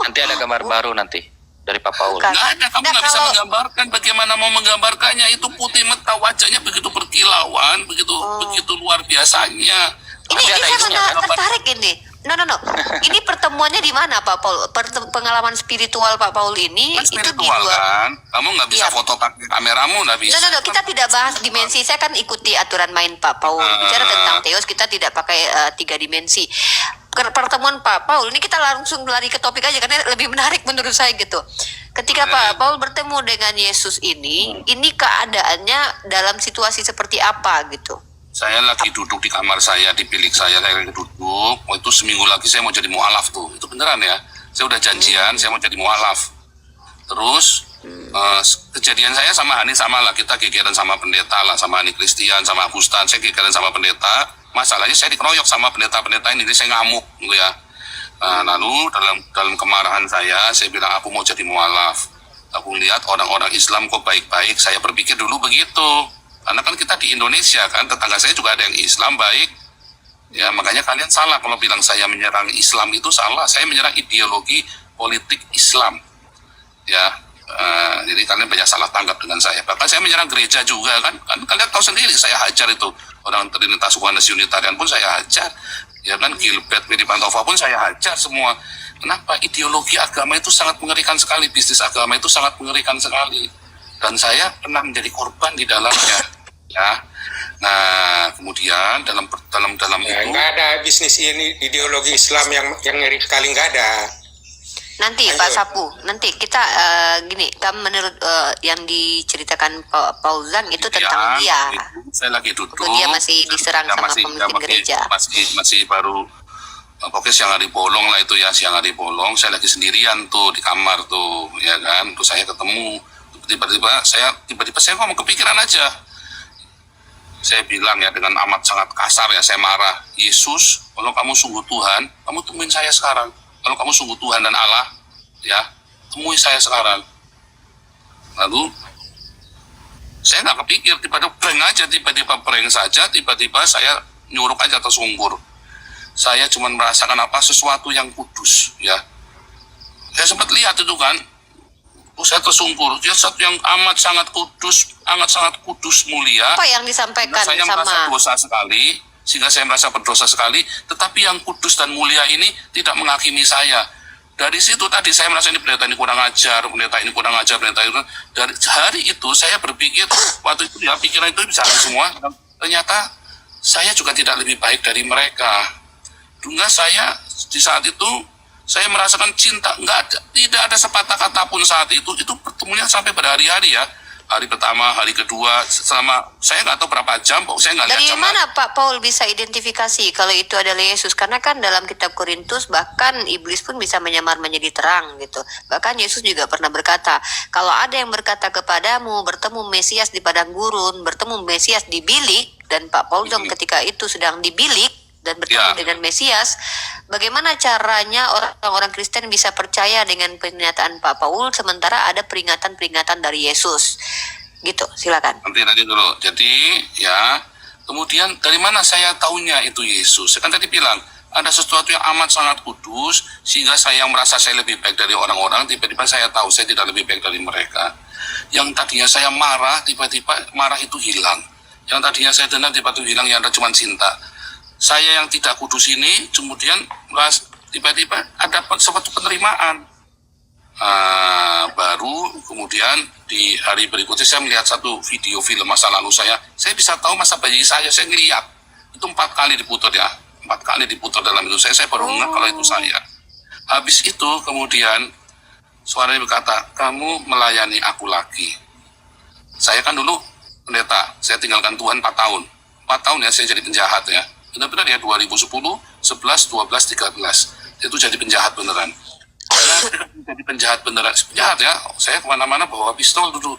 Nanti ada gambar baru nanti dari Pak Paul. Bukan. Nggak ada, kamu Nah, nggak bisa kalau- menggambarkan. Bagaimana mau menggambarkannya? Itu putih mata, wajahnya begitu berkilauan, begitu luar biasanya. Ini Tapi ada saya itunya, kan? tertarik ini. No. Ini pertemuannya di mana Pak Paul? Pengalaman spiritual Pak Paul ini Kan itu di spiritual luar. kan? Kamu nggak bisa Iya. foto pakai kameramu, nggak bisa. No. Kita tidak bahas dimensi. Saya kan ikuti aturan main Pak Paul. Bicara tentang teos, kita tidak pakai 3 dimensi. Pertemuan Pak Paul ini kita langsung lari ke topik aja karena lebih menarik menurut saya gitu. Ketika Pak Paul bertemu dengan Yesus ini keadaannya dalam situasi seperti apa gitu? Saya lagi duduk di kamar saya, di bilik saya lagi duduk. Oh, itu seminggu lagi saya mau jadi mualaf tuh. Itu beneran ya. Saya udah janjian, saya mau jadi mualaf. Terus kejadian saya sama Hani sama lah. Kita gegeran sama pendeta lah, sama Hani Christian, sama Agustan. Saya gegeran sama pendeta. Masalahnya saya dikeroyok sama pendeta-pendeta ini. Jadi saya ngamuk gitu ya. Lalu dalam kemarahan saya bilang aku mau jadi mualaf. Aku lihat orang-orang Islam kok baik-baik. Saya berpikir dulu begitu. Karena kan kita di Indonesia kan, tetangga saya juga ada yang Islam baik. Ya, makanya kalian salah kalau bilang saya menyerang Islam, itu salah. Saya menyerang ideologi politik Islam. Ya, jadi kalian banyak salah tangkap dengan saya. Bahkan saya menyerang gereja juga kan. Kalian tahu sendiri saya hajar itu. Orang Trinitas Oneness Unitarian pun saya hajar. Ya kan, Gilbert, Medi Pantova pun saya hajar semua. Kenapa? Ideologi agama itu sangat mengerikan sekali. Bisnis agama itu sangat mengerikan sekali. Dan saya pernah menjadi korban di dalamnya. Ya, nah kemudian dalam Ya, itu nggak ada bisnis ini ideologi Islam yang ngeri sekali, nggak ada. Nanti Ayo. Pak Sapu, nanti kita gini, kan menurut yang diceritakan Pak Pauzan itu tentang dia. itu saya lagi duduk. Waktu dia masih diserang sama pemimpin gereja. Masih baru pokoknya siang hari bolong lah itu ya, siang hari bolong. Saya lagi sendirian tuh di kamar tuh, ya kan. Terus saya ketemu tiba-tiba saya ngomong kepikiran aja. Saya bilang ya dengan amat sangat kasar ya, saya marah. Yesus, kalau kamu sungguh Tuhan, kamu temuin saya sekarang. Kalau kamu sungguh Tuhan dan Allah, ya, temui saya sekarang. Lalu, saya nggak kepikir, tiba-tiba prank saja, tiba-tiba saya nyuruh aja tersungkur. Saya cuma merasakan sesuatu yang kudus, ya. Saya sempat lihat itu kan, saya tersungkur. Dia satu yang amat sangat kudus, mulia. Apa yang disampaikan Saya merasa sama dosa sekali, sehingga saya merasa berdosa sekali. Tetapi yang kudus dan mulia ini tidak menghakimi saya. Dari situ tadi saya merasa ini pendeta ini kurang ajar, pendeta ini kurang ajar, pendeta itu. Dari hari itu saya berpikir, waktu itu ya pikiran itu bisa habis semua. Ternyata saya juga tidak lebih baik dari mereka. Juga saya di saat itu saya merasakan cinta, tidak ada sepatah kata pun saat itu pertemuannya sampai berhari-hari ya. Hari pertama, hari kedua, selama saya nggak tahu berapa jam, saya nggak lihat dari jam. mana Pak Paul bisa identifikasi kalau itu adalah Yesus? Karena kan dalam kitab Korintus bahkan iblis pun bisa menyamar menjadi terang gitu. Bahkan Yesus juga pernah berkata, kalau ada yang berkata kepadamu bertemu Mesias di padang gurun, bertemu Mesias di bilik, dan Pak Paul dong ketika itu sedang di bilik dan bertemu dengan Mesias, bagaimana caranya orang-orang Kristen bisa percaya dengan pernyataan Pak Paul sementara ada peringatan-peringatan dari Yesus? Gitu, silakan. Nanti dulu. Jadi ya, kemudian dari mana saya tahunya itu Yesus? Saya kan tadi bilang ada sesuatu yang amat sangat kudus sehingga saya merasa saya lebih baik dari orang-orang. Tiba-tiba saya tahu saya tidak lebih baik dari mereka. Yang tadinya saya marah, tiba-tiba marah itu hilang. Yang tadinya saya dendam, tiba-tiba hilang. Yang ada cuma cinta. Saya yang tidak kudus ini kemudian tiba-tiba ada suatu penerimaan. Baru kemudian di hari berikutnya saya melihat satu video film masa lalu saya bisa tahu masa bayi saya ngeliat itu 4 kali diputar ya, 4 kali diputar dalam itu saya baru ngeh kalau itu saya. Habis itu kemudian suaranya berkata, kamu melayani aku lagi. Saya kan dulu pendeta, saya tinggalkan Tuhan 4 tahun 4 tahun ya, saya jadi penjahat ya, benar-benar ya, 2010, 11, 12, 13 itu jadi penjahat beneran. Karena jadi penjahat beneran, penjahat ya, saya kemana-mana bawa pistol dulu.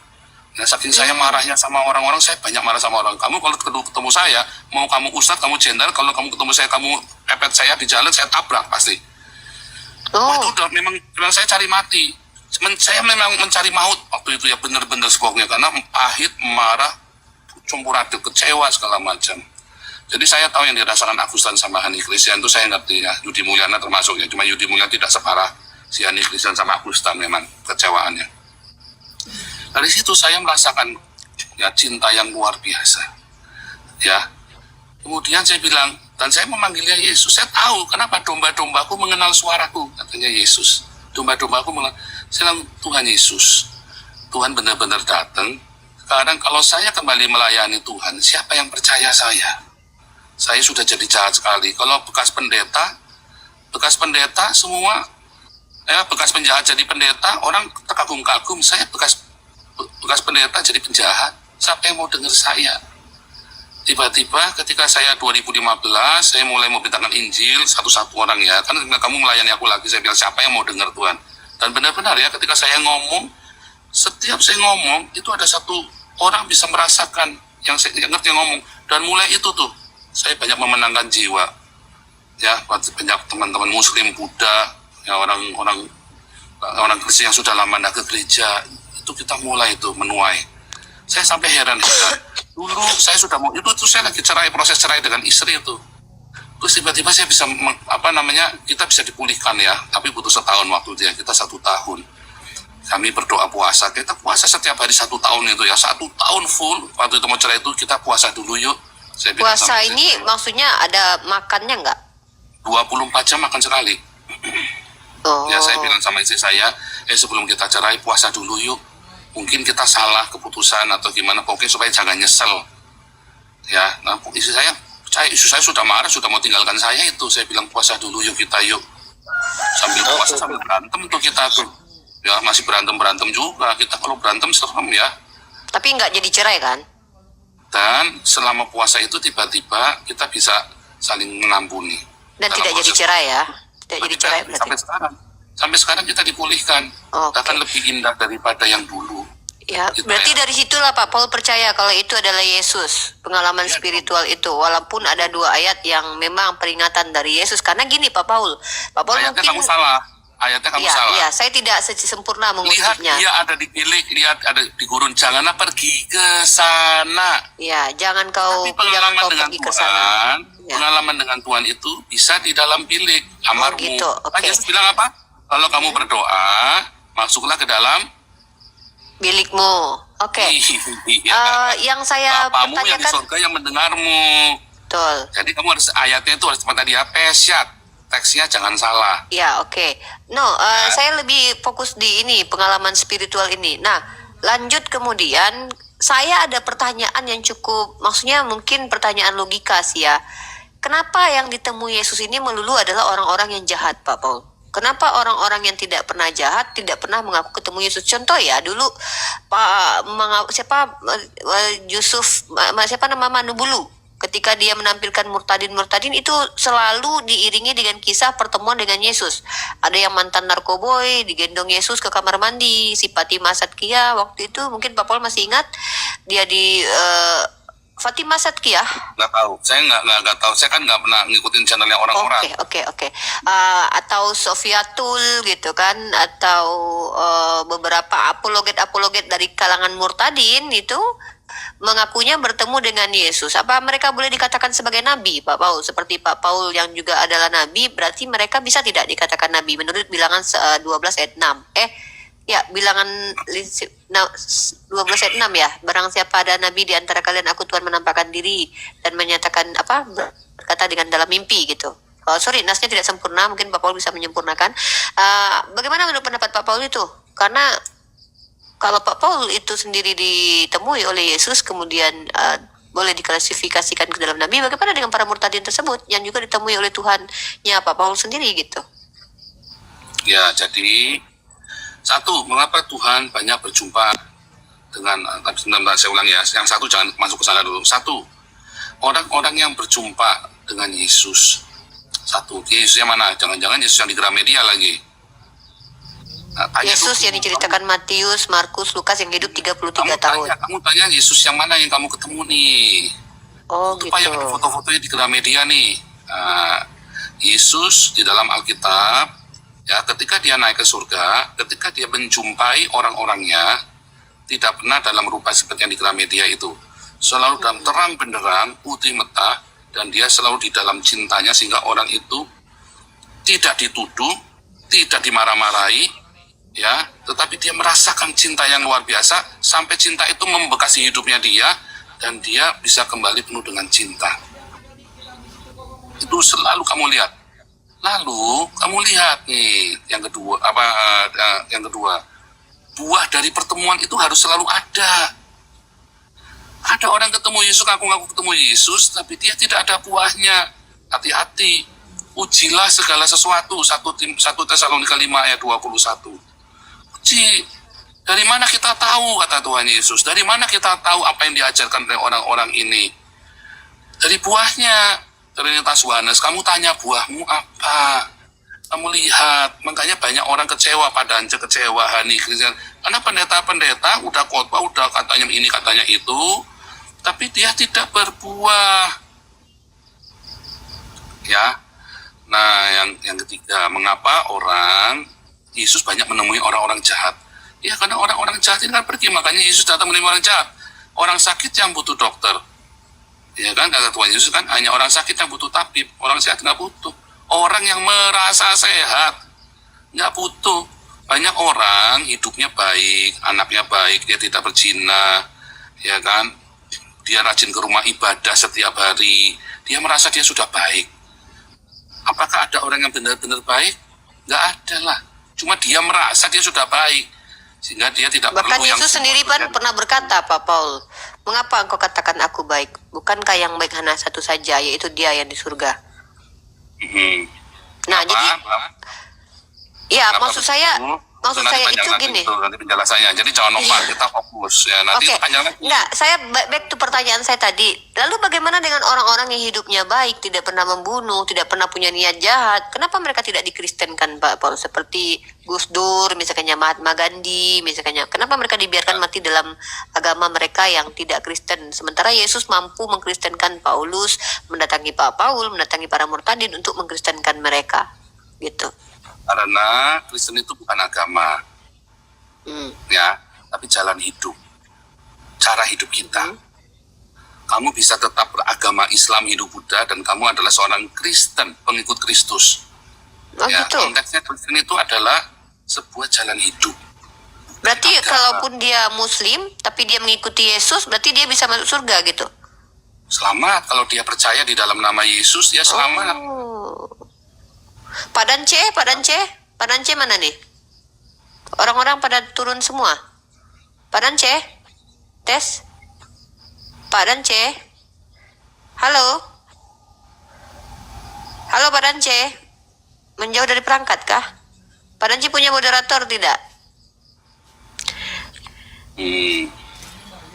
Nah, saking saya marahnya sama orang-orang, saya banyak marah sama orang. Kamu kalau ketemu saya, mau kamu ustadz, kamu jenderal, kalau kamu ketemu saya, kamu pepet saya di jalan, saya tabrak pasti. Itu udah memang saya cari mati. Saya memang mencari maut waktu itu ya, bener-bener seboknya, karena pahit, marah, campur aduk, kecewa segala macam. Jadi saya tahu yang dirasakan Agustan sama Hani Christian itu saya ngerti ya, Yudi Mulyana termasuk ya, cuma Yudi Mulyana tidak separah si Hani Christian sama Agustan memang kecewaannya. Dari situ saya merasakan ya cinta yang luar biasa. Ya. Kemudian saya bilang, dan saya memanggilnya Yesus. Saya tahu kenapa domba-dombaku mengenal suaraku, katanya Yesus. Domba-dombaku mengenal. Saya bilang, Tuhan Yesus, Tuhan benar-benar datang. Sekarang kalau saya kembali melayani Tuhan, siapa yang percaya saya? Saya sudah jadi jahat sekali. Kalau bekas pendeta semua, ya bekas penjahat jadi pendeta, orang terkagum-kagum. Saya bekas pendeta jadi penjahat. Siapa yang mau dengar saya? Tiba-tiba ketika saya 2015, saya mulai memberitakan Injil satu-satu orang ya. Kan kamu melayani aku lagi, saya bilang siapa yang mau dengar Tuhan? Dan benar-benar ya, ketika saya ngomong, setiap saya ngomong, itu ada satu orang bisa merasakan yang saya ngerti ngomong. Dan mulai itu tuh, saya banyak memenangkan jiwa. Ya, banyak teman-teman Muslim, Buddha, ya orang Kristen yang sudah lama tidak ke gereja, itu kita mulai itu menuai. Saya sampai heran. Dulu saya sudah mau itu saya lagi proses cerai dengan istri itu. Terus tiba-tiba saya bisa kita bisa dipulihkan ya, tapi butuh setahun waktu dia, kita 1 tahun. Kami berdoa puasa, kita puasa setiap hari 1 tahun itu ya, 1 tahun full. Waktu itu mau cerai itu kita puasa dulu yuk. Saya puasa ini maksudnya ada makannya nggak? 24 jam makan sekali. Ya saya bilang sama istri saya, sebelum kita cerai puasa dulu yuk. Mungkin kita salah keputusan atau gimana, pokoknya supaya jangan nyesel. Ya, nah istri saya sudah marah, sudah mau tinggalkan saya itu. Saya bilang puasa dulu yuk kita yuk. Sambil puasa sambil berantem tuh kita tuh. Ya masih berantem juga. Kita kalau berantem serem ya. Tapi nggak jadi cerai kan? Dan selama puasa itu tiba-tiba kita bisa saling mengampuni. Dan tidak jadi cerai ya? Tidak jadi cerai berarti? Sampai sekarang kita dipulihkan. Bahkan lebih indah daripada yang dulu. Ya, berarti dari situlah Pak Paul percaya kalau itu adalah Yesus, pengalaman spiritual itu. Walaupun ada 2 ayat yang memang peringatan dari Yesus. Karena gini Pak Paul ayatnya mungkin kamu salah. Ayatnya kamu salah. Iya, saya tidak sempurna mengutipnya. Lihat dia ada di bilik, lihat ada di gurun, janganlah pergi ke sana. Ya, jangan kau pergi ke sana. Ya. Pengalaman dengan Tuhan itu bisa di dalam bilik kamarmu. Gitu. Okay. Yesus bilang apa? Kalau kamu berdoa, masuklah ke dalam bilikmu. Oke. Yang saya Bapamu pertanyakan yang di surga yang mendengarmu. Betul. Jadi kamu harus ayatnya itu harus seperti dia pesyat. Teksnya jangan salah. Ya, oke. Saya lebih fokus di ini, pengalaman spiritual ini. Nah, lanjut kemudian, saya ada pertanyaan yang cukup, maksudnya mungkin pertanyaan logika sih ya. Kenapa yang ditemui Yesus ini melulu adalah orang-orang yang jahat, Pak Paul? Kenapa orang-orang yang tidak pernah jahat, tidak pernah mengaku ketemu Yesus? Contoh ya, dulu Manubulu, ketika dia menampilkan murtadin itu selalu diiringi dengan kisah pertemuan dengan Yesus. Ada yang mantan narkoboy digendong Yesus ke kamar mandi, si Fatimah Satkia waktu itu mungkin Pak Paul masih ingat, dia Fatimah Satkiah. Nggak tahu. Saya nggak tahu. Saya kan nggak pernah ngikutin channelnya orang-orang. Oke. Atau Sofiatul gitu kan, atau beberapa apologet dari kalangan murtadin itu mengakunya bertemu dengan Yesus. Apa mereka boleh dikatakan sebagai nabi, Pak Paul? Seperti Pak Paul yang juga adalah nabi, berarti mereka bisa tidak dikatakan nabi menurut bilangan 12 ayat 6. Ya, bilangan 12 ayat 6 ya. Barang siapa ada nabi di antara kalian, aku Tuhan menampakkan diri dan menyatakan berkata dengan dalam mimpi gitu. Sorry, nasnya tidak sempurna, mungkin Pak Paul bisa menyempurnakan. Bagaimana menurut pendapat Pak Paul itu? Karena kalau Pak Paul itu sendiri ditemui oleh Yesus, kemudian boleh diklasifikasikan ke dalam nabi, bagaimana dengan para murtadin tersebut yang juga ditemui oleh Tuhannya Pak Paul sendiri gitu? Ya, jadi satu, mengapa Tuhan banyak berjumpa dengan, saya ulang ya, yang satu jangan masuk ke sana dulu. Satu, orang-orang yang berjumpa dengan Yesus. Satu, Yesus yang mana? Jangan-jangan Yesus yang di Gramedia lagi. Yesus yang diceritakan Matius, Markus, Lukas yang hidup 33 tahun. Kamu tanya Yesus yang mana yang kamu ketemu nih? Gitu. Yang foto-fotonya di Gramedia nih. Yesus di dalam Alkitab, ya, ketika dia naik ke surga, ketika dia menjumpai orang-orangnya, tidak pernah dalam rupa seperti yang di Gramedia itu. Selalu dalam terang benderang, putih metah, dan dia selalu di dalam cintanya, sehingga orang itu tidak dituduh, tidak dimarah-marahi, ya, tetapi dia merasakan cinta yang luar biasa, sampai cinta itu membekasi hidupnya dia, dan dia bisa kembali penuh dengan cinta. Itu selalu kamu lihat. Lalu kamu lihat nih yang kedua, buah dari pertemuan itu harus selalu ada. Ada orang ketemu Yesus, ngaku-ngaku ketemu Yesus, tapi dia tidak ada buahnya. Hati-hati, ujilah segala sesuatu. 1 Tesalonika 5 ayat 21. Uji, dari mana kita tahu, kata Tuhan Yesus, dari mana kita tahu apa yang diajarkan oleh orang-orang ini? Dari buahnya. Trinitas Yohanes, kamu tanya buahmu apa? Kamu lihat, makanya banyak orang kecewa, pada kecewa Hani Kristen. Karena pendeta-pendeta udah khotbah, udah katanya ini, katanya itu, tapi dia tidak berbuah. Ya. Nah, yang ketiga, mengapa orang Yesus banyak menemui orang-orang jahat? Ya, karena orang-orang jahat ini kan pergi, makanya Yesus datang menemui orang jahat. Orang sakit yang butuh dokter. Ya kan, kata Tuhan Yesus kan, hanya orang sakit yang butuh tabib, orang sehat nggak butuh. Orang yang merasa sehat nggak butuh. Banyak orang hidupnya baik, anaknya baik, dia tidak berzina, ya kan, dia rajin ke rumah ibadah setiap hari, dia merasa dia sudah baik. Apakah ada orang yang benar-benar baik? Nggak ada lah. Cuma dia merasa dia sudah baik, sehingga dia tidak Bahkan perlu yang Yesus sendiri pernah berkata, Pak Paul, mengapa engkau katakan aku baik? Bukankah yang baik hanya satu saja, yaitu dia yang di surga? Nah, jadi, ya maksud saya itu gini. Nanti penjelasannya. Jadi jangan lompat, kita fokus ya. Nanti panjang lagi. Enggak, saya back to pertanyaan saya tadi. Lalu bagaimana dengan orang-orang yang hidupnya baik, tidak pernah membunuh, tidak pernah punya niat jahat? Kenapa mereka tidak dikristenkan, Pak Paul? Seperti Gus Dur, misalnya Mahatma Gandhi, misalnya. Kenapa mereka dibiarkan mati dalam agama mereka yang tidak Kristen? Sementara Yesus mampu mengkristenkan Paulus, mendatangi Pak Paul, mendatangi para murtadin untuk mengkristenkan mereka. Gitu. Karena Kristen itu bukan agama, ya, tapi jalan hidup, cara hidup kita. Kamu bisa tetap beragama Islam, Hindu, Buddha, dan kamu adalah seorang Kristen, pengikut Kristus. Ya, Gitu. konteksnya Kristen itu adalah sebuah jalan hidup. Berarti kalaupun dia Muslim, tapi dia mengikuti Yesus, berarti dia bisa masuk surga gitu? Selamat, kalau dia percaya di dalam nama Yesus, dia selamat. Pak Dance mana nih? Orang-orang pada turun semua. Pak Dance, tes. Pak Dance, halo, Pak Dance, menjauh dari perangkat kah? Pak Dance punya moderator tidak?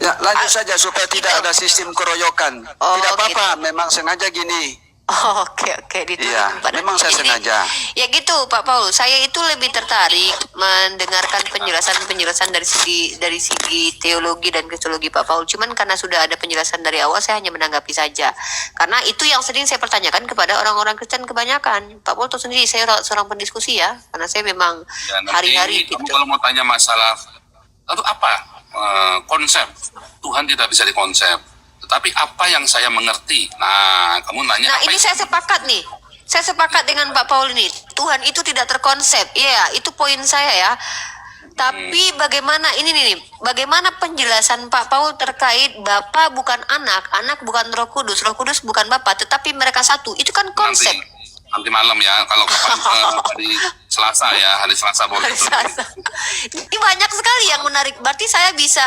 Ya, lanjut saja supaya tidak ada sistem keroyokan. Oh, Tidak apa-apa, memang sengaja gini. Oh, oke, ditulis Iya, pada memang saya Jadi, sengaja. Ya gitu, Pak Paul. Saya itu lebih tertarik mendengarkan penjelasan dari segi teologi dan kristologi Pak Paul. Cuman karena sudah ada penjelasan dari awal, saya hanya menanggapi saja. Karena itu yang sering saya pertanyakan kepada orang-orang Kristen kebanyakan. Pak Paul tahu sendiri, saya seorang pendiskusi ya, karena saya memang Ya, nanti hari-hari kamu gitu. kalau mau tanya masalah lalu apa konsep Tuhan tidak bisa dikonsep, tetapi apa yang saya mengerti. Nah, kamu nanya Nah, apa ini yang- saya sepakat nih. Saya sepakat dengan Pak Paul ini. Tuhan itu tidak terkonsep. Iya, itu poin saya ya. Tapi bagaimana ini nih, bagaimana penjelasan Pak Paul terkait Bapa bukan anak bukan Roh Kudus bukan Bapa, tetapi mereka satu. Itu kan konsep. nanti malam ya, kalau hari Selasa ya, hari Selasa boleh. Hari Selasa. Ini banyak sekali yang menarik. Berarti saya bisa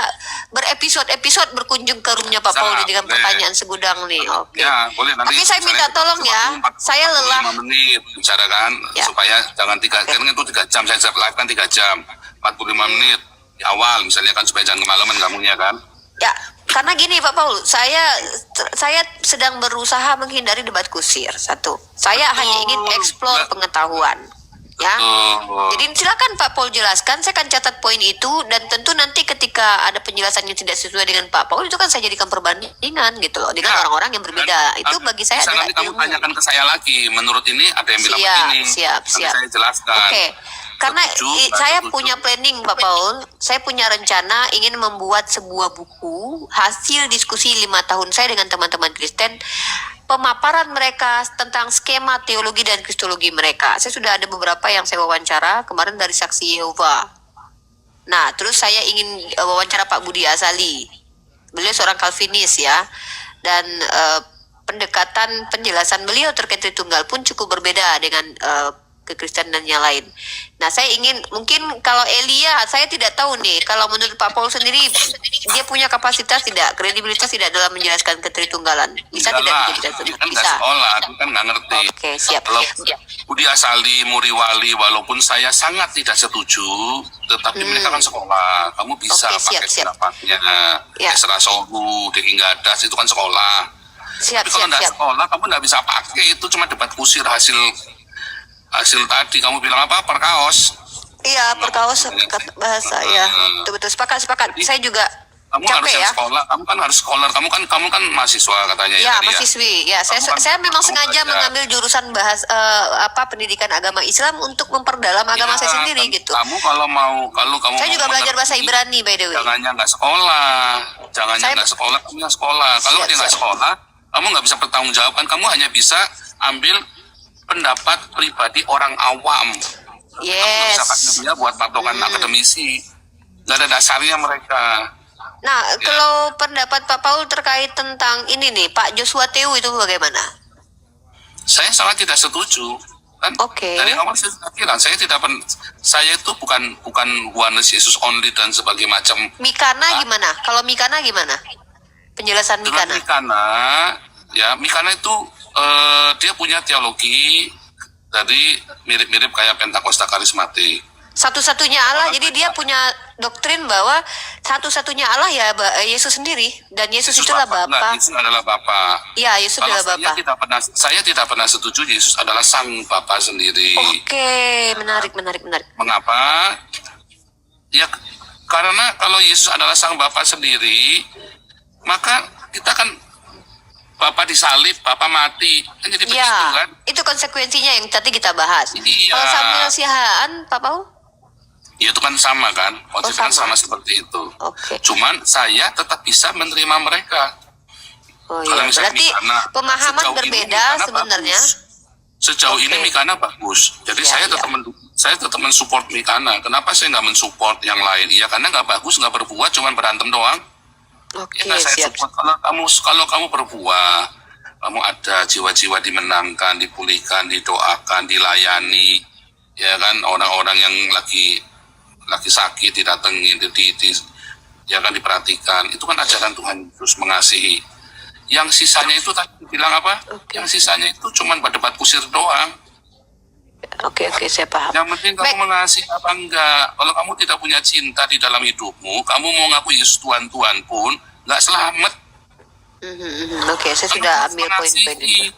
berepisode-episode berkunjung ke roomnya Pak Paul Bisa, dengan boleh. pertanyaan segudang nih. Oke. Ya, boleh nanti. Tapi saya minta tolong ya, saya lelah. 45 menit bicara kan, Ya. supaya jangan karena itu 3 jam, saya live kan 3 jam, 45 menit di awal misalnya kan, supaya jangan kemalaman kamunya kan. Ya, karena gini Pak Paul, saya sedang berusaha menghindari debat kusir. Satu, saya hanya ingin eksplor pengetahuan. Ya, jadi silakan Pak Paul jelaskan. Saya akan catat poin itu, dan tentu nanti ketika ada penjelasan yang tidak sesuai dengan Pak Paul, itu kan saya jadikan perbandingan gitu loh dengan Ya. orang-orang yang berbeda. Itu bagi saya bisa adalah nanti kamu ilmu. tanyakan ke saya lagi, menurut ini ada yang bilang Siap, begini, siap. nanti saya jelaskan. Oke. Karena Setuju, nggak saya setuju. punya planning Pak Paul, saya punya rencana ingin membuat sebuah buku hasil diskusi 5 tahun saya dengan teman-teman Kristen, pemaparan mereka tentang skema teologi dan kristologi mereka. Saya sudah ada beberapa yang saya wawancara kemarin dari Saksi Yehova. Nah, terus saya ingin wawancara Pak Budi Azali. Beliau seorang Calvinis ya, dan pendekatan penjelasan beliau terkait Tritunggal pun cukup berbeda dengan kekristenan dan yang lain. Nah, saya ingin mungkin kalau Elia, saya tidak tahu nih, kalau menurut Pak Paul sendiri, dia punya kapasitas tidak, kredibilitas tidak dalam menjelaskan ketritunggalan. Bisa Enggak tidak lah, menjadi dia satu? kan nggak Bisa. sekolah, dia kan nggak ngerti. Oke, siap. Kalau Budi Asali, Muri Wali, walaupun saya sangat tidak setuju, tetapi mereka kan sekolah. Kamu bisa Oke, siap, pakai siap. pendapatnya. Ya. Esra Sohu, Deki Gadas, itu kan sekolah. Siap, Tapi kalau siap, nggak siap. sekolah, kamu nggak bisa pakai. Itu cuma debat kusir hasil tadi. Kamu bilang apa? Perkaos. Iya, perkaos bahasa ya. Betul-betul sepakat. Saya juga Kamu capek harus ya. sekolah. Kamu kan harus scholar. Kamu kan mahasiswa katanya Ya, tadi mahasiswi. Ya, Kamu kan- saya memang kamu sengaja belajar. mengambil jurusan pendidikan agama Islam untuk memperdalam agama Ya, saya sendiri gitu. Kamu kalau kamu Saya mau juga belajar bahasa mengerti, Ibrani by the way. Jangannya nggak sekolah, Saya- nggak sekolah, kamu yang sekolah. Kalau Siap, dia nggak siap. sekolah, kamu nggak bisa bertanggung jawab kan. Kamu hanya bisa ambil pendapat pribadi orang awam. Kamu nggak bisa pakai Yes. dia buat patokan akademisi. Nggak ada dasarnya mereka. Nah, kalau pendapat Pak Paul terkait tentang ini nih, Pak Joshua Teu itu bagaimana? Saya sangat tidak setuju. Kan Oke. dari awal saya sudah bilang, saya itu bukan Oneness Yesus only dan sebagai macam. Mikana gimana? Kalau Mikana gimana? Penjelasan Dengan Mikana. Mikana itu dia punya teologi dari mirip-mirip kayak Pentakosta karismatik. Satu-satunya Allah, jadi dia punya doktrin bahwa satu-satunya Allah ya Yesus sendiri, dan Yesus itulah Bapa. Enggak, Bapa. Yesus adalah Bapa. Iya, Yesus Kalau adalah Bapa. saya tidak pernah setuju Yesus adalah sang Bapa sendiri. Oke, menarik. Mengapa? Ya karena kalau Yesus adalah sang Bapa sendiri, maka kita kan Bapa disalib, Bapa mati, kan jadi begitu Ya, kan? itu konsekuensinya yang tadi kita bahas. Iya. Kalau Samuel Sihaan, Pak Paul? Ya itu kan sama kan, konsepnya sama. sama seperti itu. Oke. Cuman saya tetap bisa menerima mereka. Oh Kalau iya, misalnya berarti Mikana, pemahaman sejauh ini berbeda Mikana sebenarnya. bagus. Sejauh ini Oke. Mikana bagus. Jadi Ya, saya tetap mensupport Mikana. Kenapa saya nggak mensupport yang lain? Iya karena nggak bagus, nggak berbuah, cuman berantem doang. Oke, Ya, saya siap. support. Kalau kamu berbuah, kamu ada jiwa-jiwa dimenangkan, dipulihkan, didoakan, dilayani, ya kan orang-orang yang lagi sakit didatengin, ya kan diperhatikan. Itu kan ajaran Tuhan Yesus mengasihi. Yang sisanya itu tadi bilang apa? Oke. Yang sisanya itu cuma berdebat kusir doang. Oke, saya paham. Yang penting kamu Baik. mengasihi apa enggak. Kalau kamu tidak punya cinta di dalam hidupmu, kamu mau ngaku Yesus Tuhan pun nggak selamat. Oke, saya sudah Kamu harus ambil poin-poin mengasihi. itu.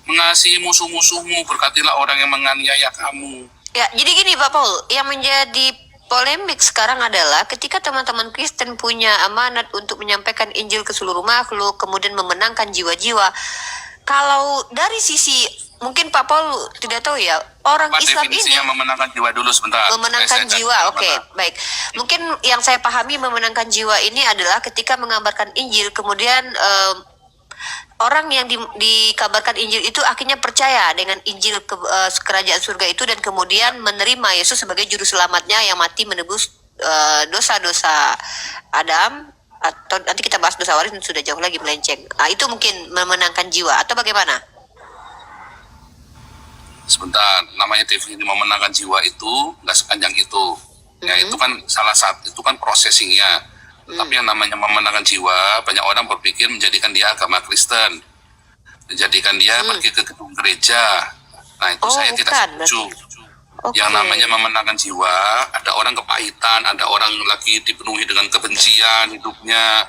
mengasihi musuh-musuhmu, berkatilah orang yang menganiaya kamu. Ya, jadi gini Pak Paul, yang menjadi polemik sekarang adalah ketika teman-teman Kristen punya amanat untuk menyampaikan Injil ke seluruh makhluk, kemudian memenangkan jiwa-jiwa. Kalau dari sisi, mungkin Pak Paul tidak tahu ya, orang Apa Islam ini definisinya memenangkan jiwa dulu sebentar? memenangkan Saya jiwa, cari oke, mana. baik. Mungkin yang saya pahami memenangkan jiwa ini adalah ketika mengabarkan Injil, kemudian orang yang dikabarkan Injil itu akhirnya percaya dengan Injil kerajaan surga itu dan kemudian menerima Yesus sebagai juru selamatnya yang mati menebus dosa-dosa Adam, atau nanti kita bahas dosa waris sudah jauh lagi melenceng. Nah, itu mungkin memenangkan jiwa atau bagaimana? Sebentar, namanya definisi memenangkan jiwa itu nggak sepanjang itu. Ya itu kan salah satu, itu kan processingnya. Tapi yang namanya memenangkan jiwa, banyak orang berpikir menjadikan dia agama Kristen, menjadikan dia pergi ke gedung gereja. Nah itu saya tidak bukan, setuju. Oke. Yang namanya memenangkan jiwa, ada orang kepahitan, ada orang lagi dipenuhi dengan kebencian hidupnya.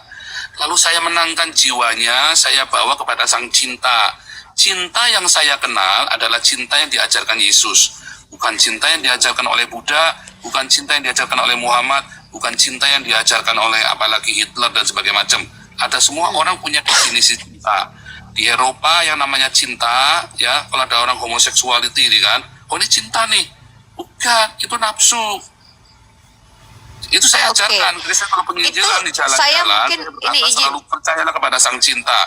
Lalu saya menangkan jiwanya, saya bawa kepada sang cinta. Cinta yang saya kenal adalah cinta yang diajarkan Yesus. Bukan cinta yang diajarkan oleh Buddha, bukan cinta yang diajarkan oleh Muhammad, bukan cinta yang diajarkan oleh apalagi Hitler dan sebagainya macam. Ada semua orang punya definisi cinta. Di Eropa yang namanya cinta, ya kalau ada orang homoseksuality kan, oh ini cinta nih. Bukan, itu nafsu. Itu saya Oke. ajarkan. Kristen kalau penginjilan Itu di jalan-jalan, saya mungkin ini izin. selalu percayalah kepada sang cinta.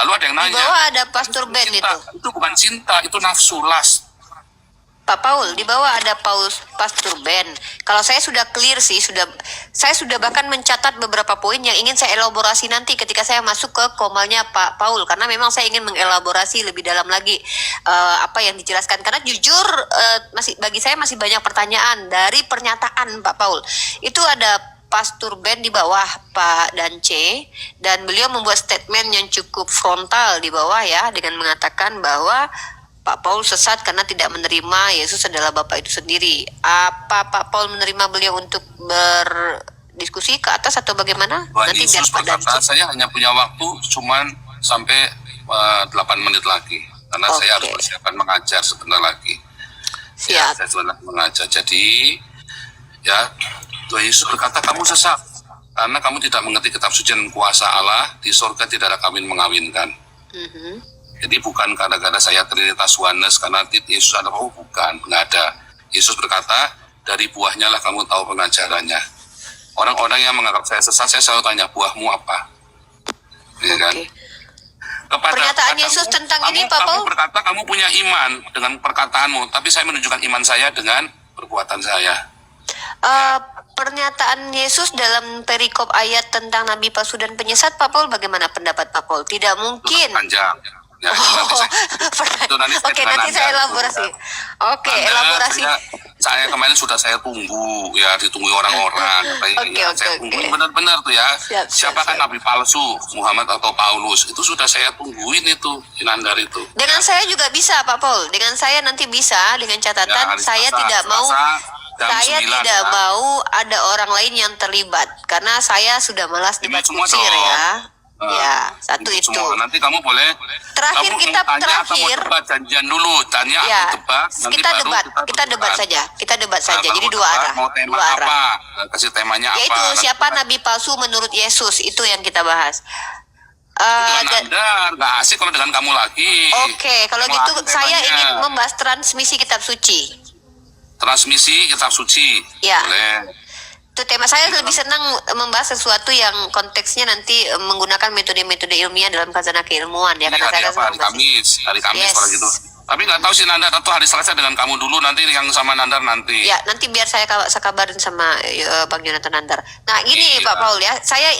Lalu ada yang Di nanya, bawah ada Pastor Ben cinta, itu. itu bukan cinta, itu nafsu, lust. Pak Paul, di bawah ada Pastor Ben. Kalau saya sudah clear sih, saya sudah bahkan mencatat beberapa poin yang ingin saya elaborasi nanti ketika saya masuk ke komalnya Pak Paul, karena memang saya ingin mengelaborasi lebih dalam lagi apa yang dijelaskan. Karena jujur bagi saya masih banyak pertanyaan dari pernyataan Pak Paul. Itu ada Pastor Ben di bawah Pak Dance, dan beliau membuat statement yang cukup frontal di bawah ya, dengan mengatakan bahwa Pak Paul sesat karena tidak menerima Yesus adalah Bapa itu sendiri. Apa Pak Paul menerima beliau untuk berdiskusi ke atas atau bagaimana? Tuhan Nanti biar Yesus Pak berkata, Dance. saya hanya punya waktu cuman sampai 8 menit lagi. Karena saya harus Oke. persiapan mengajar sebentar lagi. Ya, Siap. saya sebentar mengajar. Jadi, ya, Tuhan Yesus berkata, kamu sesat. Karena kamu tidak mengerti kitab suci dan kuasa Allah, di surga tidak ada kawin mengawinkan. Jadi bukan gara-gara saya Trinitas Oneness, karena Yesus adalah bukan, nggak ada. Yesus berkata, dari buahnya lah kamu tahu pengajarannya. Orang-orang yang menganggap saya sesat, saya selalu tanya, buahmu apa? Ya kan? Oke. Kepada Pernyataan Yesus tentang ini, Pak Kamu Paul? berkata kamu punya iman dengan perkataanmu, tapi saya menunjukkan iman saya dengan perbuatan saya. Pernyataan Yesus dalam perikop ayat tentang Nabi palsu dan penyesat, Pak Paul, bagaimana pendapat Pak Paul? Tidak Itu mungkin. panjang. Ya, itu nanti Oke, nanti saya elaborasi. Oke, Anda, elaborasi. Saya kemarin sudah saya tunggu ya, ditunggu orang-orang. Oke, Saya oke, tungguin oke. benar-benar tuh ya. Siap, Siapakah siap. nabi palsu, Muhammad atau Paulus? Itu sudah saya tungguin itu, Inandar itu. Dengan saya juga bisa, Pak Paul. Dengan saya nanti bisa, dengan catatan Ya, hari saya Selasa, tidak mau jam saya 9, tidak ya. mau ada orang lain yang terlibat karena saya sudah malas Ini debat semua kusir dong. ya. Ya, satu Ini itu. semua. Nanti kamu boleh. Terakhir kamu kita mau tanya atau mau terakhir. debat, janjian dulu. Tanya Ya, atau debat. Nanti kita baru debat, kita debat berdebat. saja. Kita debat Nah, saja. kalau Jadi mau dua debat, arah. Mau tema Dua arah. apa? Kasih temanya apa? Yaitu Nanti siapa kita- nabi palsu menurut Yesus, itu yang kita bahas. Dengan Dan- Anda nggak asik kalau dengan kamu lagi. Oke, kalau Mau gitu apa saya temanya? ingin membahas transmisi kitab suci. Transmisi kitab suci. Ya. Boleh. Itu tema saya lebih senang membahas sesuatu yang konteksnya nanti menggunakan metode-metode ilmiah dalam kazanah keilmuan ya, Ini karena hari saya apa? Hari masih- Kamis. Hari Kamis Yes. kalau gitu. Tapi nggak tahu si Nandar atau hari Selasa dengan kamu dulu, nanti yang sama Nandar nanti. Ya, nanti biar saya kabarin sama Bang Jonathan Nandar. Nah, gini Iya. Pak Paul ya, saya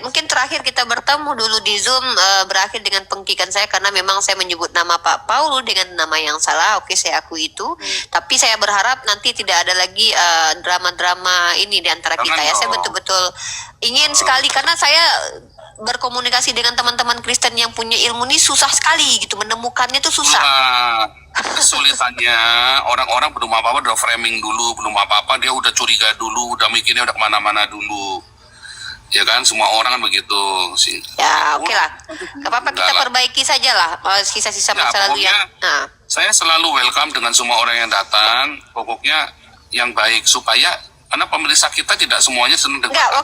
mungkin terakhir kita bertemu dulu di Zoom, berakhir dengan pengkikan saya karena memang saya menyebut nama Pak Paul dengan nama yang salah. Oke, saya akui itu. Tapi saya berharap nanti tidak ada lagi drama-drama ini di antara Jangan kita ya. Saya dong. betul-betul ingin sekali, karena saya berkomunikasi dengan teman-teman Kristen yang punya ilmu ini susah sekali gitu, menemukannya tuh susah. Nah, kesulitannya orang-orang belum apa-apa udah framing dulu, belum apa-apa dia udah curiga dulu, udah mikirnya udah kemana-mana dulu. Ya kan, semua orang kan begitu. Ya, oke lah. Gak apa-apa, kita Enggak lah. perbaiki saja lah sisa-sisa Ya, masa lalu yang. pokoknya Nah, saya selalu welcome dengan semua orang yang datang. Pokoknya yang baik supaya karena pemerintah kita tidak semuanya senang dengan enggak, agama.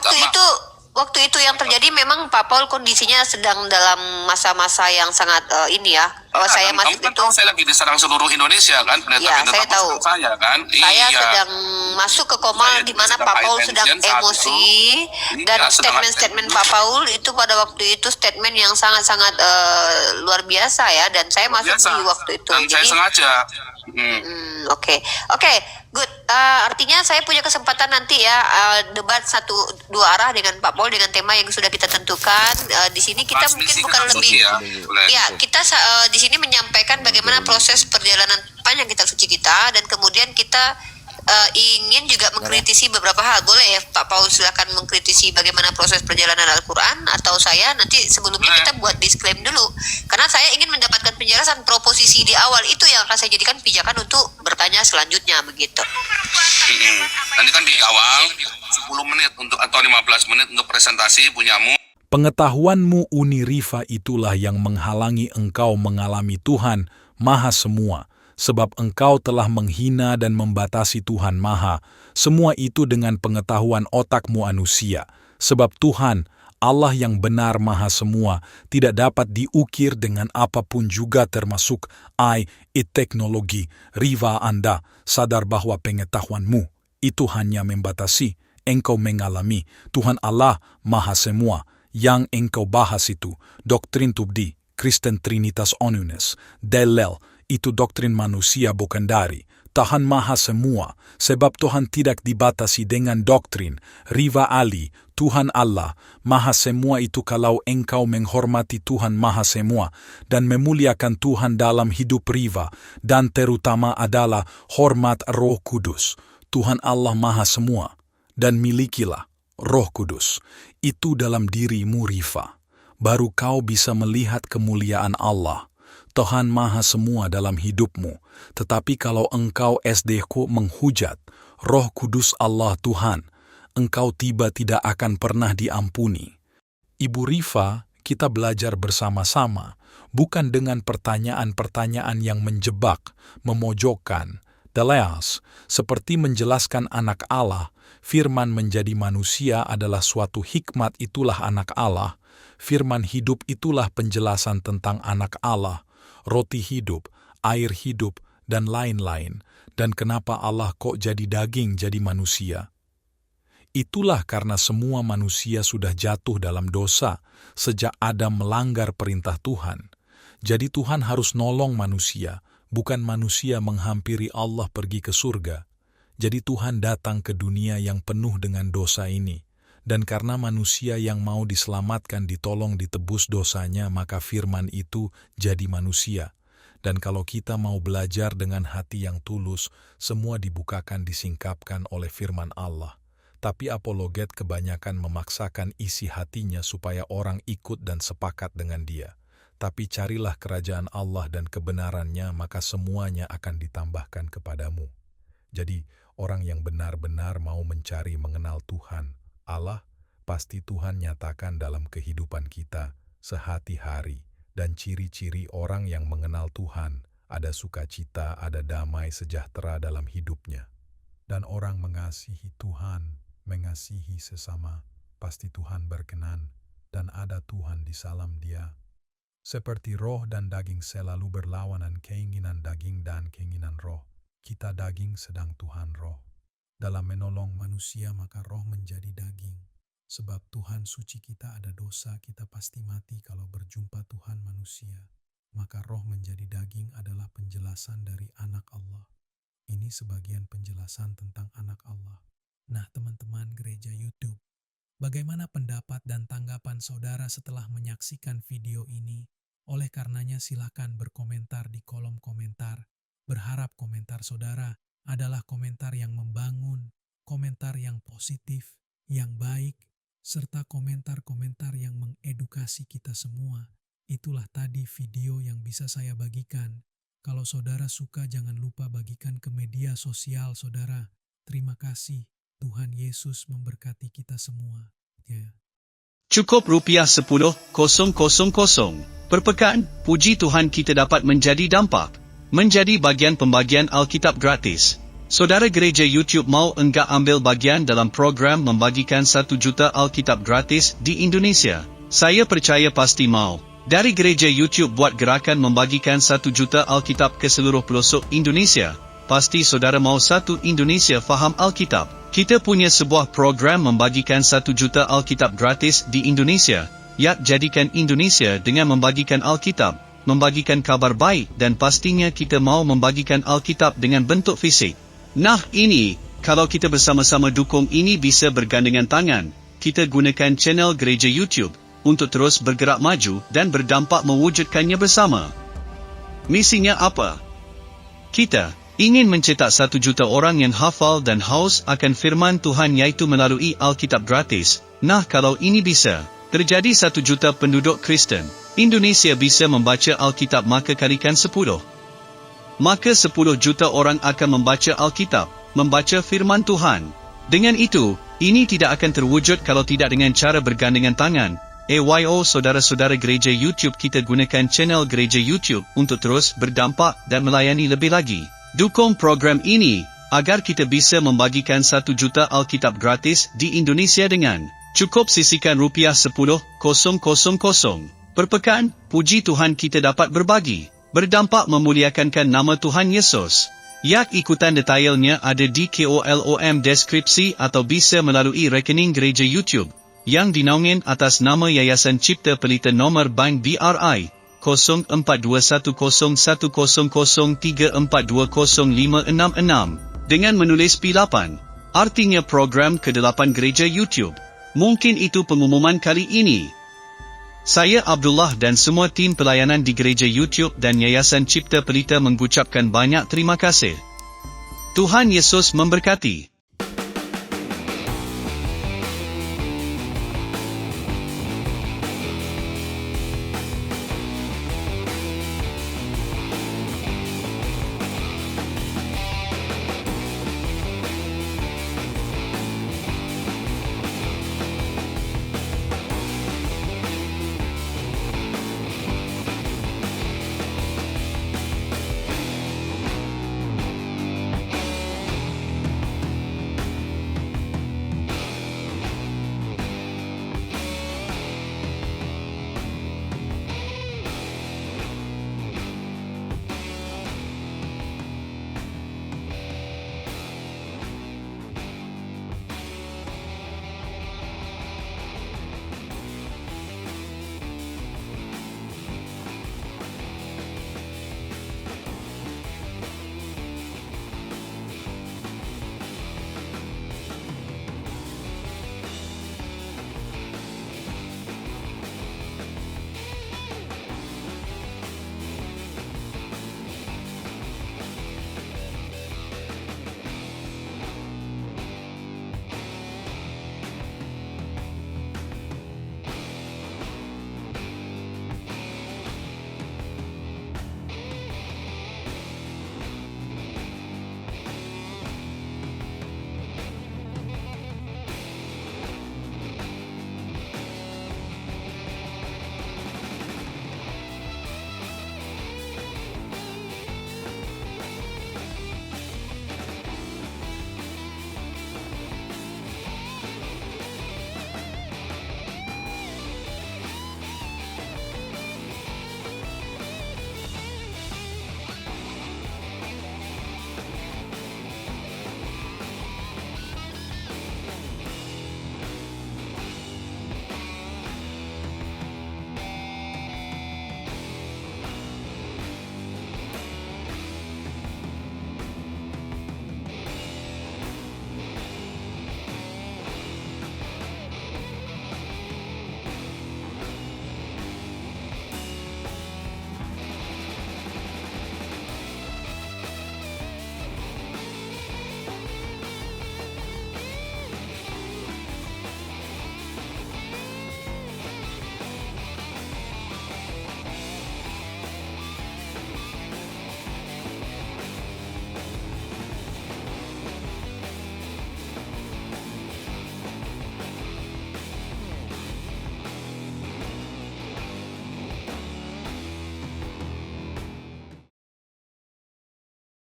waktu itu yang terjadi memang Pak Paul kondisinya sedang dalam masa-masa yang sangat ini ya. Oh, saya Kamu masuk kan itu. tahu saya lagi diserang seluruh Indonesia kan, Ya, saya tahu. saya kan. Saya Iya. sedang masuk ke koma Saya di mana sedang Pak high Paul sedang tension saat emosi itu. dan Iya, sedang high statement-statement tension. Pak Paul itu pada waktu itu statement yang sangat-sangat luar biasa ya, dan saya masuk Biasa. di waktu itu. Dan saya Jadi sengaja. oke. Good. Artinya saya punya kesempatan nanti ya debat dua arah dengan Pak Paul dengan tema yang sudah kita tentukan. Di sini kita mungkin Transmisi bukan kan lebih maksudnya, boleh. ya, kita di sini menyampaikan bagaimana proses perjalanan panjang kitab suci kita, dan kemudian kita ingin juga mengkritisi beberapa hal. Boleh ya Pak Paul, silakan mengkritisi bagaimana proses perjalanan Al-Quran, atau saya nanti sebelumnya Boleh. kita buat disclaim dulu, karena saya ingin mendapatkan penjelasan proposisi di awal itu yang akan saya jadikan pijakan untuk bertanya selanjutnya begitu. Nanti kan di awal 10 menit untuk atau 15 menit untuk presentasi punyamu. Pengetahuanmu Uni Rifa itulah yang menghalangi engkau mengalami Tuhan Maha Semua, sebab engkau telah menghina dan membatasi Tuhan Maha. Semua itu dengan pengetahuan otakmu manusia, sebab Tuhan, Allah yang benar Maha Semua, tidak dapat diukir dengan apapun juga termasuk teknologi. Riva Anda sadar bahwa pengetahuanmu itu hanya membatasi. Engkau mengalami Tuhan Allah Maha Semua. Yang engkau bahas itu doktrin Tubdi, Kristen Trinitas Onunes, Delel, itu doktrin manusia bukan dari Tuhan Maha Semua, sebab Tuhan tidak dibatasi dengan doktrin Riva Ali, Tuhan Allah Maha Semua itu. Kalau engkau menghormati Tuhan Maha Semua dan memuliakan Tuhan dalam hidup Riva, dan terutama adalah hormat Roh Kudus, Tuhan Allah Maha Semua, dan milikilah Roh Kudus itu dalam dirimu Rifa, baru kau bisa melihat kemuliaan Allah, Tuhan Maha Semua dalam hidupmu. Tetapi kalau engkau SDK menghujat Roh Kudus Allah Tuhan, engkau tidak akan pernah diampuni. Ibu Rifa, kita belajar bersama-sama, bukan dengan pertanyaan-pertanyaan yang menjebak, memojokkan, Deleas, seperti menjelaskan anak Allah. Firman menjadi manusia adalah suatu hikmat, itulah anak Allah. Firman hidup itulah penjelasan tentang anak Allah, roti hidup, air hidup, dan lain-lain. Dan kenapa Allah kok jadi daging, jadi manusia? Itulah karena semua manusia sudah jatuh dalam dosa sejak Adam melanggar perintah Tuhan. Jadi Tuhan harus nolong manusia, bukan manusia menghampiri Allah pergi ke surga. Jadi Tuhan datang ke dunia yang penuh dengan dosa ini. Dan karena manusia yang mau diselamatkan ditolong ditebus dosanya, maka firman itu jadi manusia. Dan kalau kita mau belajar dengan hati yang tulus, semua dibukakan disingkapkan oleh firman Allah. Tapi apologet kebanyakan memaksakan isi hatinya supaya orang ikut dan sepakat dengan dia. Tapi carilah kerajaan Allah dan kebenarannya, maka semuanya akan ditambahkan kepadamu. Jadi, orang yang benar-benar mau mencari mengenal Tuhan, Allah, pasti Tuhan nyatakan dalam kehidupan kita sehari-hari. Dan ciri-ciri orang yang mengenal Tuhan, ada sukacita, ada damai sejahtera dalam hidupnya. Dan orang mengasihi Tuhan, mengasihi sesama, pasti Tuhan berkenan, dan ada Tuhan di dalam dia. Seperti roh dan daging selalu berlawanan, keinginan daging dan keinginan roh. Kita daging sedang Tuhan roh. Dalam menolong manusia maka roh menjadi daging. Sebab Tuhan suci, kita ada dosa, kita pasti mati kalau berjumpa Tuhan manusia. Maka roh menjadi daging adalah penjelasan dari anak Allah. Ini sebagian penjelasan tentang anak Allah. Nah teman-teman gereja YouTube, bagaimana pendapat dan tanggapan saudara setelah menyaksikan video ini? Oleh karenanya silakan berkomentar di kolom komentar. Berharap komentar saudara adalah komentar yang membangun, komentar yang positif, yang baik, serta komentar-komentar yang mengedukasi kita semua. Itulah tadi video yang bisa saya bagikan. Kalau saudara suka jangan lupa bagikan ke media sosial saudara. Terima kasih. Tuhan Yesus memberkati kita semua. Ya. Cukup rupiah 10,000 per pekan. Puji Tuhan kita dapat menjadi dampak, menjadi bagian pembagian Alkitab gratis. Saudara gereja YouTube mau enggak ambil bagian dalam program membagikan 1 juta Alkitab gratis di Indonesia? Saya percaya pasti mau. Dari gereja YouTube buat gerakan membagikan 1 juta Alkitab ke seluruh pelosok Indonesia. Pasti saudara mau satu Indonesia faham Alkitab. Kita punya sebuah program membagikan 1 juta Alkitab gratis di Indonesia. Yap, jadikan Indonesia dengan membagikan Alkitab, membagikan kabar baik, dan pastinya kita mau membagikan Alkitab dengan bentuk fisik. Nah ini, kalau kita bersama-sama dukung ini bisa bergandengan tangan. Kita gunakan channel gereja YouTube untuk terus bergerak maju dan berdampak mewujudkannya bersama. Misinya apa? Kita ingin mencetak 1 juta orang yang hafal dan haus akan firman Tuhan yaitu melalui Alkitab gratis. Nah kalau ini bisa, terjadi 1 juta penduduk Kristen Indonesia bisa membaca Alkitab, maka kalikan 10. Maka 10 juta orang akan membaca Alkitab, membaca firman Tuhan. Dengan itu, ini tidak akan terwujud kalau tidak dengan cara bergandengan tangan. Saudara-saudara gereja YouTube, kita gunakan channel gereja YouTube untuk terus berdampak dan melayani lebih lagi. Dukung program ini, agar kita bisa membagikan 1 juta Alkitab gratis di Indonesia dengan cukup sisihkan rupiah 10,000 per pekan. Puji Tuhan kita dapat berbagi, berdampak memuliakan nama Tuhan Yesus. Yak ikutan detailnya ada di kolom deskripsi atau bisa melalui rekening gereja YouTube yang dinaungin atas nama Yayasan Cipta Pelita nomor bank BRI 04210034205666 dengan menulis P8, artinya program ke-8 gereja YouTube. Mungkin itu pengumuman kali ini. Saya Abdullah dan semua tim pelayanan di gereja YouTube dan Yayasan Cipta Pelita mengucapkan banyak terima kasih. Tuhan Yesus memberkati.